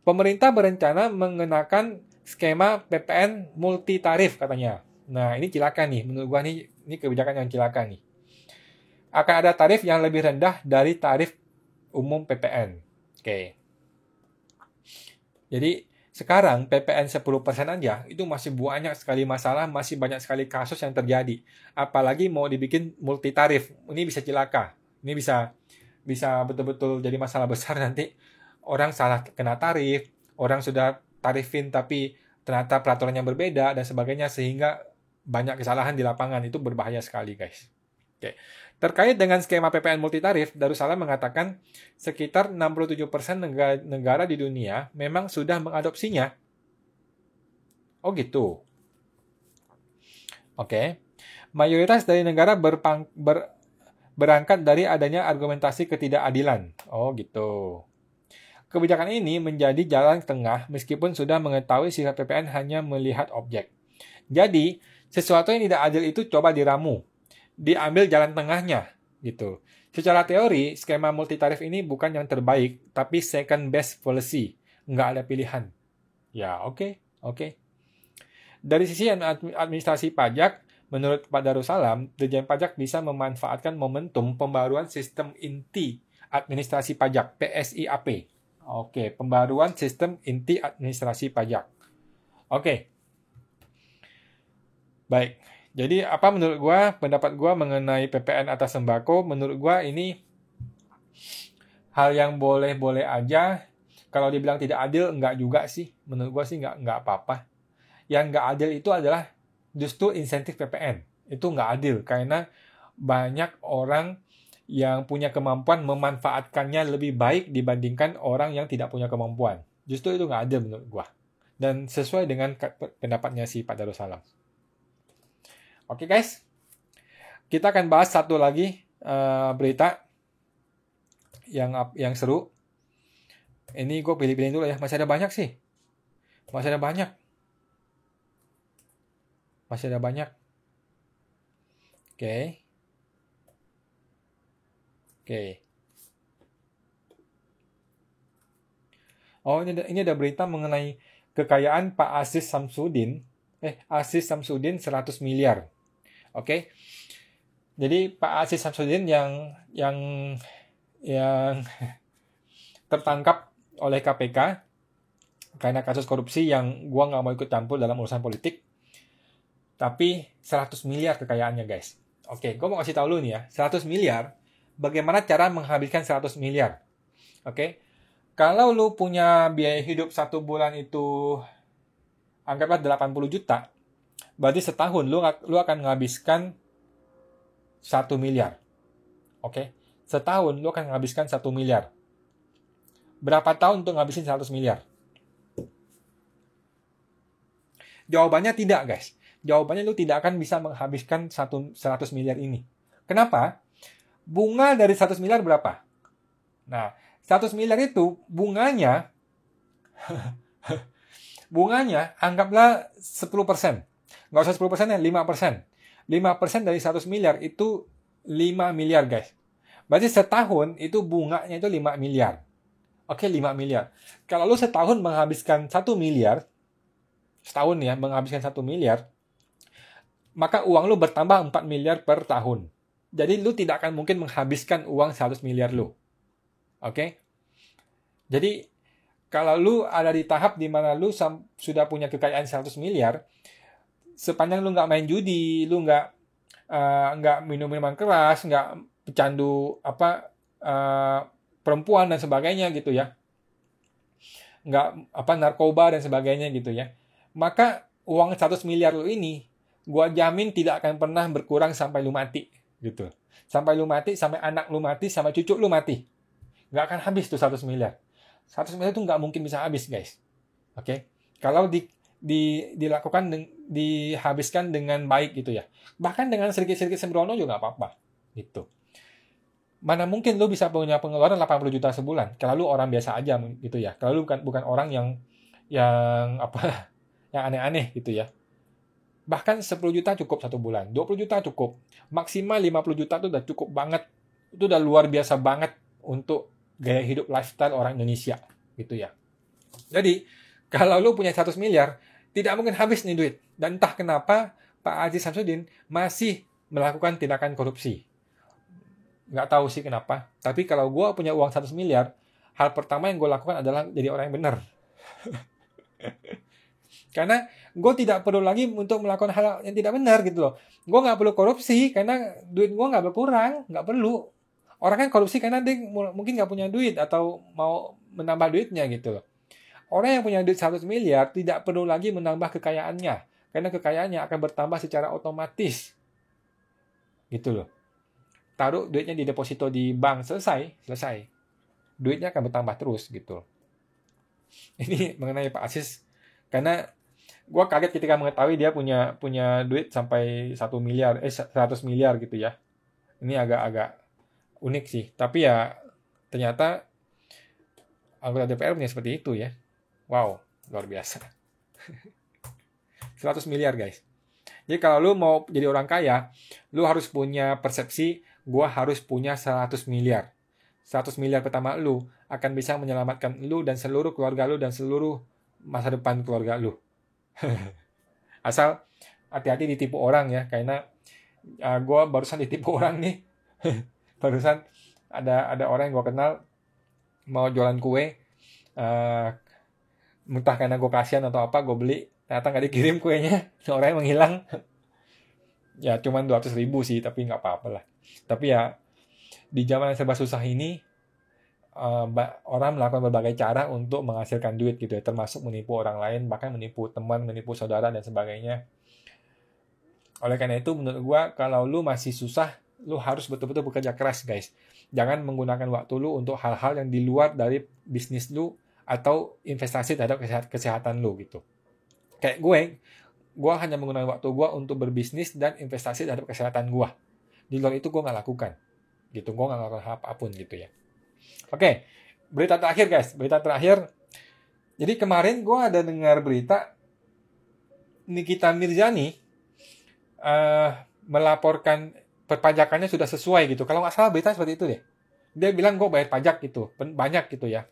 pemerintah berencana mengenakan skema PPN multi tarif katanya. Nah, ini cilaka nih. Menurut gua ini kebijakan yang cilaka nih. Akan ada tarif yang lebih rendah dari tarif umum PPN. Oke. Jadi, sekarang PPN 10% aja, itu masih banyak sekali masalah, masih banyak sekali kasus yang terjadi. Apalagi mau dibikin multi tarif. Ini bisa cilaka. Ini bisa betul-betul jadi masalah besar nanti. Orang salah kena tarif, orang sudah tarifin tapi ternyata peraturannya berbeda dan sebagainya sehingga banyak kesalahan di lapangan. Itu berbahaya sekali, guys. Oke. Terkait dengan skema PPN multitarif, Darussalam mengatakan sekitar 67% negara di dunia memang sudah mengadopsinya. Oh gitu. Oke. Mayoritas dari negara berangkat dari adanya argumentasi ketidakadilan. Oh gitu. Kebijakan ini menjadi jalan tengah meskipun sudah mengetahui sifat PPN hanya melihat objek. Jadi, sesuatu yang tidak adil itu coba diramu. Diambil jalan tengahnya. Gitu. Secara teori, skema multitarif ini bukan yang terbaik, tapi second best policy. Nggak ada pilihan. Ya, oke. Dari sisi administrasi pajak, menurut Pak Darussalam, Dirjen Pajak bisa memanfaatkan momentum pembaruan sistem inti administrasi pajak, PSIAP. Oke, pembaruan sistem inti administrasi pajak. Oke. Baik. Jadi apa pendapat gua mengenai PPN atas sembako, menurut gua ini hal yang boleh-boleh aja. Kalau dibilang tidak adil, enggak juga sih. Menurut gue sih enggak apa-apa. Yang enggak adil itu adalah justru insentif PPN. Itu enggak adil, karena banyak orang yang punya kemampuan memanfaatkannya lebih baik dibandingkan orang yang tidak punya kemampuan. Justru itu enggak adil menurut gue. Dan sesuai dengan pendapatnya si Pak Darussalam. Oke guys, kita akan bahas satu lagi berita yang seru. Ini gue pilih-pilih dulu ya. Masih ada banyak sih. Masih ada banyak. Oke. Oh, ini ada berita mengenai kekayaan Pak Aziz Samsudin. Aziz Samsudin 100 miliar. Oke. Jadi Pak Aziz Samsudin yang tertangkap oleh KPK karena kasus korupsi yang gua nggak mau ikut campur dalam urusan politik. Tapi 100 miliar kekayaannya guys. Oke, gua mau kasih tahu lu nih ya, 100 miliar, bagaimana cara menghabiskan 100 miliar. Oke, kalau lu punya biaya hidup 1 bulan itu, anggaplah 80 juta, berarti setahun lu akan menghabiskan 1 miliar. Oke, setahun lu akan menghabiskan 1 miliar. Berapa tahun untuk ngabisin 100 miliar? Jawabannya tidak, guys. Jawabannya lu tidak akan bisa menghabiskan 100 miliar ini. Kenapa? Bunga dari 100 miliar berapa? Nah, 100 miliar itu bunganya anggaplah 10%. Nggak usah 10% ya, 5%. 5% dari 100 miliar itu 5 miliar, guys. Berarti setahun itu bunganya itu 5 miliar. Oke, 5 miliar. Kalau lu setahun menghabiskan 1 miliar, setahun ya, menghabiskan 1 miliar, maka uang lu bertambah 4 miliar per tahun. Jadi lu tidak akan mungkin menghabiskan uang 100 miliar lu. Oke? Jadi, kalau lu ada di tahap di mana lu sudah punya kekayaan 100 miliar, sepanjang lu nggak main judi, lu nggak minum minuman keras, nggak pecandu perempuan dan sebagainya gitu ya, nggak narkoba dan sebagainya gitu ya, maka uang 100 miliar lu ini gua jamin tidak akan pernah berkurang sampai lu mati gitu. Sampai lu mati, sampai anak lu mati, sampai cucu lu mati, nggak akan habis tuh 100 miliar. 100 miliar itu nggak mungkin bisa habis, guys. Oke? Kalau dihabiskan dengan baik gitu ya. Bahkan dengan sedikit-sedikit sembrono juga nggak apa-apa gitu. Mana mungkin lu bisa punya pengeluaran 80 juta sebulan kalau lu orang biasa aja gitu ya. Kalau lu bukan orang yang yang aneh-aneh gitu ya. Bahkan 10 juta cukup 1 bulan, 20 juta cukup. Maksimal 50 juta itu udah cukup banget. Itu udah luar biasa banget untuk gaya hidup lifestyle orang Indonesia gitu ya. Jadi, kalau lu punya 100 miliar, tidak mungkin habis nih duit. Dan entah kenapa Pak Aziz Samsudin masih melakukan tindakan korupsi. Nggak tahu sih kenapa. Tapi kalau gue punya uang 100 miliar, hal pertama yang gue lakukan adalah jadi orang yang benar. Karena gue tidak perlu lagi untuk melakukan hal yang tidak benar gitu loh. Gue nggak perlu korupsi karena duit gue nggak berkurang, nggak perlu. Orang kan korupsi karena dia mungkin nggak punya duit atau mau menambah duitnya gitu loh. Orang yang punya duit 100 miliar tidak perlu lagi menambah kekayaannya. Karena kekayaannya akan bertambah secara otomatis. Gitu loh. Taruh duitnya di deposito di bank, selesai. Duitnya akan bertambah terus gitu. Ini mengenai Pak Aziz, karena gue kaget ketika mengetahui dia punya duit sampai 100 miliar gitu ya. Ini agak unik sih, tapi ya ternyata anggota DPR punya seperti itu ya. Wow, luar biasa. 100 miliar guys. Jadi kalau lu mau jadi orang kaya, lu harus punya persepsi, gua harus punya 100 miliar. 100 miliar pertama lu akan bisa menyelamatkan lu dan seluruh keluarga lu dan seluruh masa depan keluarga lu. Asal hati-hati ditipu orang ya, karena gua barusan ditipu orang nih. Barusan ada orang yang gua kenal mau jualan kue, entah karena gue kasihan atau apa, gue beli, ternyata nggak dikirim kuenya, orangnya menghilang. Ya cuman 200.000 sih, tapi nggak apa-apa lah. Tapi ya di zaman yang serba susah ini, orang melakukan berbagai cara untuk menghasilkan duit gitu ya, termasuk menipu orang lain, bahkan menipu teman, menipu saudara dan sebagainya. Oleh karena itu menurut gua kalau lu masih susah, lu harus betul-betul bekerja keras guys. Jangan menggunakan waktu lu untuk hal-hal yang di luar dari bisnis lu atau investasi terhadap kesehatan lu gitu. Kayak gue hanya menggunakan waktu gue untuk berbisnis dan investasi terhadap kesehatan gue. Di luar itu gue nggak lakukan. Gitu, gue nggak lakukan apapun gitu ya. Oke, berita terakhir guys. Berita terakhir. Jadi kemarin gue ada dengar berita Nikita Mirzani melaporkan perpajakannya sudah sesuai gitu. Kalau nggak salah berita seperti itu deh. Dia bilang gue bayar pajak gitu, banyak gitu ya.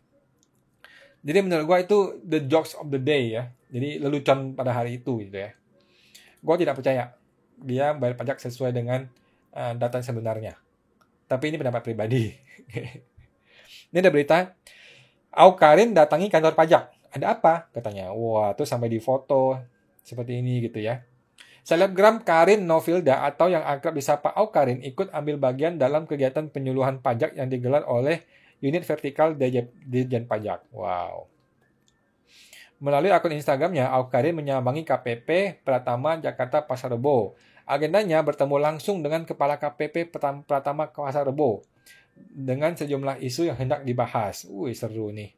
Jadi menurut gue itu the jokes of the day ya. Jadi lelucon pada hari itu gitu ya. Gue tidak percaya dia bayar pajak sesuai dengan data sebenarnya. Tapi ini pendapat pribadi. Ini ada berita, Awkarin datangi kantor pajak. Ada apa? Katanya. Wah, tuh sampai di foto seperti ini gitu ya. Selebgram Karin Novilda atau yang akrab disapa Awkarin ikut ambil bagian dalam kegiatan penyuluhan pajak yang digelar oleh Unit Vertikal Dirjen Pajak. Wow. Melalui akun Instagramnya, Awkarin menyambangi KPP Pratama Jakarta Pasar Rebo. Agendanya bertemu langsung dengan Kepala KPP Pratama Pasar Rebo dengan sejumlah isu yang hendak dibahas. Seru nih.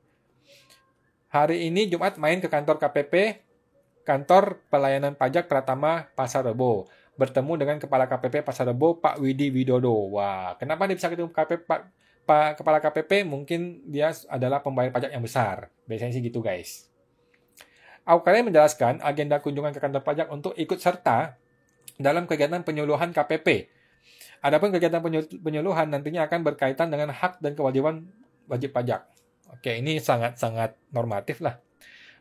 Hari ini Jumat main ke kantor KPP, Kantor Pelayanan Pajak Pratama Pasar Rebo. Bertemu dengan Kepala KPP Pasar Rebo, Pak Widi Widodo. Wah, kenapa dia bisa ketemu Kepala KPP? Mungkin dia adalah pembayar pajak yang besar. Biasanya sih gitu guys. Awkarin menjelaskan agenda kunjungan ke kantor pajak untuk ikut serta dalam kegiatan penyuluhan KPP. Adapun kegiatan penyuluhan nantinya akan berkaitan dengan hak dan kewajiban wajib pajak. Oke, ini sangat-sangat normatif lah.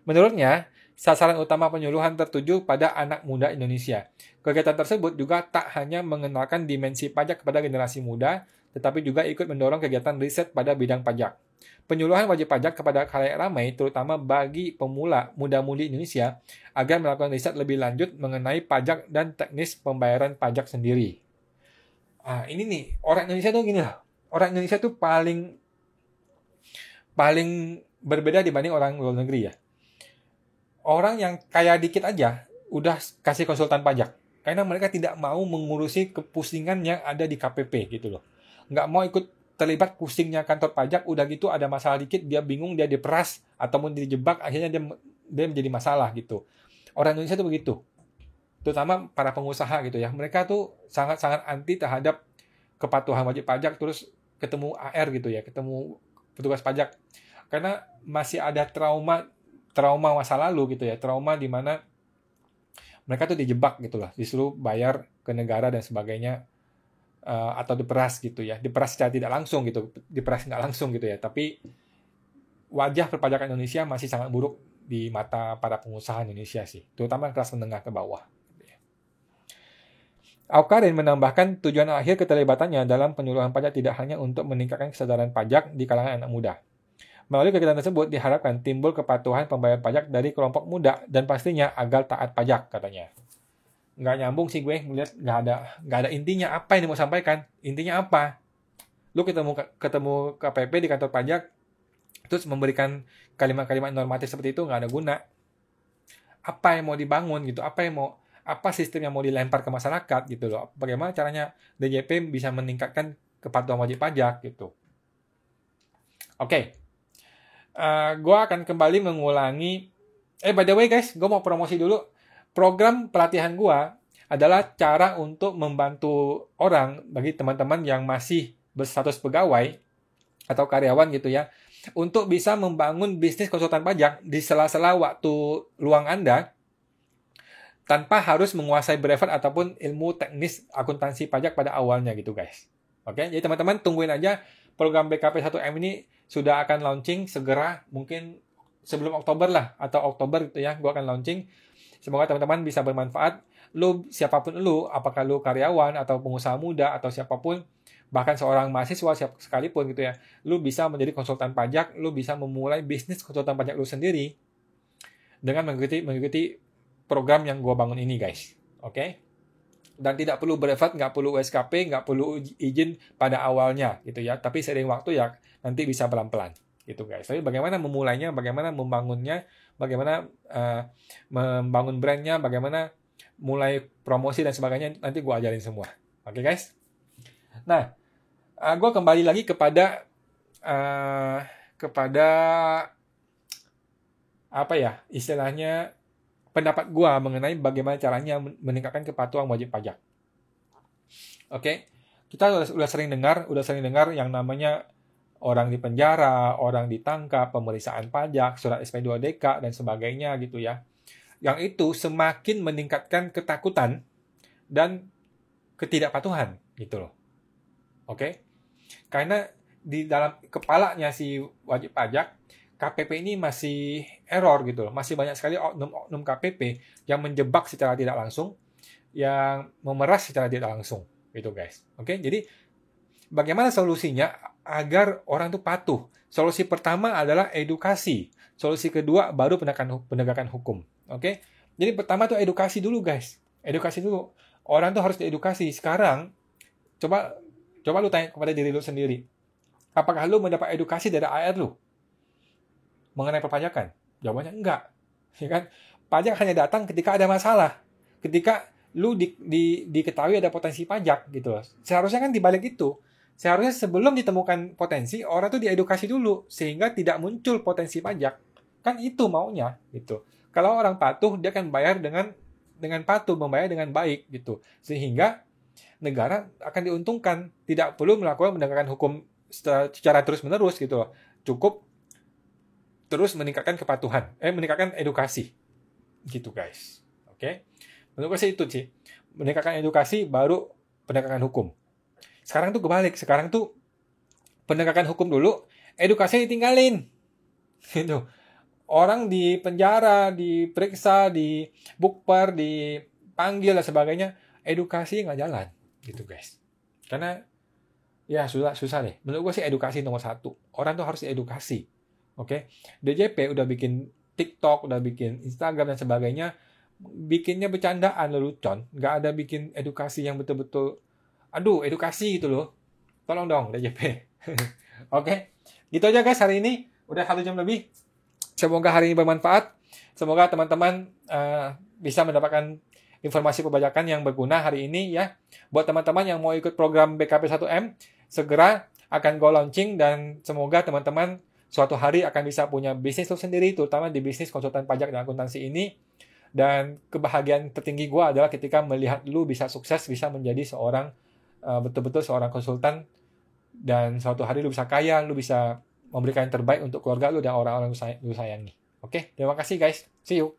Menurutnya, sasaran utama penyuluhan tertuju pada anak muda Indonesia. Kegiatan tersebut juga tak hanya mengenalkan dimensi pajak kepada generasi muda, tetapi juga ikut mendorong kegiatan riset pada bidang pajak. Penyuluhan wajib pajak kepada khalayak ramai, terutama bagi pemula muda-mudi Indonesia, agar melakukan riset lebih lanjut mengenai pajak dan teknis pembayaran pajak sendiri. Ini nih, orang Indonesia tuh gini lah. Orang Indonesia tuh paling berbeda dibanding orang luar negeri ya. Orang yang kaya dikit aja udah kasih konsultan pajak. Karena mereka tidak mau mengurusi kepusingan yang ada di KPP gitu loh. Nggak mau ikut terlibat pusingnya kantor pajak, udah gitu ada masalah dikit, dia bingung, dia diperas, ataupun dijebak, akhirnya dia menjadi masalah gitu. Orang Indonesia tuh begitu. Terutama para pengusaha gitu ya. Mereka tuh sangat-sangat anti terhadap kepatuhan wajib pajak, terus ketemu AR gitu ya, ketemu petugas pajak. Karena masih ada trauma masa lalu gitu ya, trauma di mana mereka tuh dijebak gitu lah, disuruh bayar ke negara dan sebagainya, atau diperas gitu ya, diperas secara tidak langsung gitu, diperas nggak langsung gitu ya, tapi wajah perpajakan Indonesia masih sangat buruk di mata para pengusaha Indonesia sih, terutama kelas menengah ke bawah. Awkarin menambahkan tujuan akhir keterlibatannya dalam penyuluhan pajak tidak hanya untuk meningkatkan kesadaran pajak di kalangan anak muda. Melalui kegiatan tersebut diharapkan timbul kepatuhan pembayar pajak dari kelompok muda dan pastinya agar taat pajak, katanya. Nggak nyambung sih gue ngeliat, nggak ada intinya apa yang mau sampaikan. Intinya apa? Lu ketemu KPP di kantor pajak, terus memberikan kalimat-kalimat normatif seperti itu nggak ada guna. Apa yang mau dibangun gitu? Apa sistem yang mau dilempar ke masyarakat gitu loh? Bagaimana caranya DJP bisa meningkatkan kepatuhan wajib pajak gitu? Oke. Gue akan kembali mengulangi. By the way guys, gue mau promosi dulu. Program pelatihan gue adalah cara untuk membantu orang, bagi teman-teman yang masih berstatus pegawai atau karyawan gitu ya, untuk bisa membangun bisnis konsultan pajak di sela-sela waktu luang Anda, tanpa harus menguasai brevet ataupun ilmu teknis akuntansi pajak pada awalnya gitu guys. Oke, jadi teman-teman tungguin aja program BKP 1M ini sudah akan launching segera, mungkin sebelum Oktober lah, atau Oktober gitu ya, gue akan launching. Semoga teman-teman bisa bermanfaat. Lu, siapapun lu, apakah lu karyawan atau pengusaha muda atau siapapun, bahkan seorang mahasiswa sekalipun gitu ya, lu bisa menjadi konsultan pajak, lu bisa memulai bisnis konsultan pajak lu sendiri dengan mengikuti program yang gue bangun ini guys. Oke? Dan tidak perlu brevet, nggak perlu USKP, nggak perlu izin pada awalnya gitu ya. Tapi seiring waktu ya nanti bisa pelan-pelan gitu guys. Tapi bagaimana memulainya, bagaimana membangunnya, bagaimana membangun brandnya, bagaimana mulai promosi dan sebagainya, nanti gue ajarin semua. Oke guys? Nah, gue kembali lagi kepada apa ya istilahnya pendapat gue mengenai bagaimana caranya meningkatkan kepatuhan wajib pajak. Oke, kita udah sering dengar yang namanya orang di penjara, orang ditangkap, pemeriksaan pajak, surat SP2DK dan sebagainya gitu ya. Yang itu semakin meningkatkan ketakutan dan ketidakpatuhan gitu loh. Oke? Karena di dalam kepalanya si wajib pajak, KPP ini masih error gitu loh. Masih banyak sekali oknum KPP yang menjebak secara tidak langsung, yang memeras secara tidak langsung gitu guys. Oke? Jadi bagaimana solusinya agar orang itu patuh? Solusi pertama adalah edukasi. Solusi kedua baru penegakan hukum. Oke? Jadi pertama tuh edukasi dulu guys. Edukasi dulu. Orang tuh harus diedukasi. Sekarang coba lu tanya kepada diri lu sendiri. Apakah lu mendapat edukasi dari AR lu mengenai perpajakan? Jawabannya enggak. Ya kan? Pajak hanya datang ketika ada masalah. Ketika lu diketahui ada potensi pajak gitu loh. Seharusnya kan dibalik itu. Seharusnya sebelum ditemukan potensi, orang tuh diedukasi dulu sehingga tidak muncul potensi pajak. Kan itu maunya gitu. Kalau orang patuh, dia akan bayar dengan patuh, membayar dengan baik gitu. Sehingga negara akan diuntungkan, tidak perlu melakukan penegakan hukum secara terus-menerus gitu loh. Cukup terus meningkatkan kepatuhan, meningkatkan edukasi. Gitu guys. Oke. Menurut saya itu sih. Meningkatkan edukasi baru penegakan hukum. Sekarang tuh kebalik. Sekarang tuh penegakan hukum dulu, edukasinya ditinggalin. Gitu. Orang di penjara, diperiksa, di bukper, dipanggil dan sebagainya, edukasi nggak jalan. Gitu guys. Karena ya susah deh. Menurut gue sih edukasi nomor 1. Orang tuh harus edukasi. Oke. DJP udah bikin TikTok, udah bikin Instagram dan sebagainya. Bikinnya bercandaan lelucon. Nggak ada bikin edukasi yang betul-betul edukasi gitu loh. Tolong dong DJP. Oke. Gitu aja guys hari ini. Udah 1 jam lebih. Semoga hari ini bermanfaat. Semoga teman-teman bisa mendapatkan informasi perpajakan yang berguna hari ini ya. Buat teman-teman yang mau ikut program BKP 1M, segera akan go launching dan semoga teman-teman suatu hari akan bisa punya bisnis itu sendiri, terutama di bisnis konsultan pajak dan akuntansi ini. Dan kebahagiaan tertinggi gue adalah ketika melihat lu bisa sukses, bisa menjadi seorang betul-betul seorang konsultan dan suatu hari lu bisa kaya, lu bisa memberikan yang terbaik untuk keluarga lu dan orang-orang lu sayangi. Oke, terima kasih guys. See you.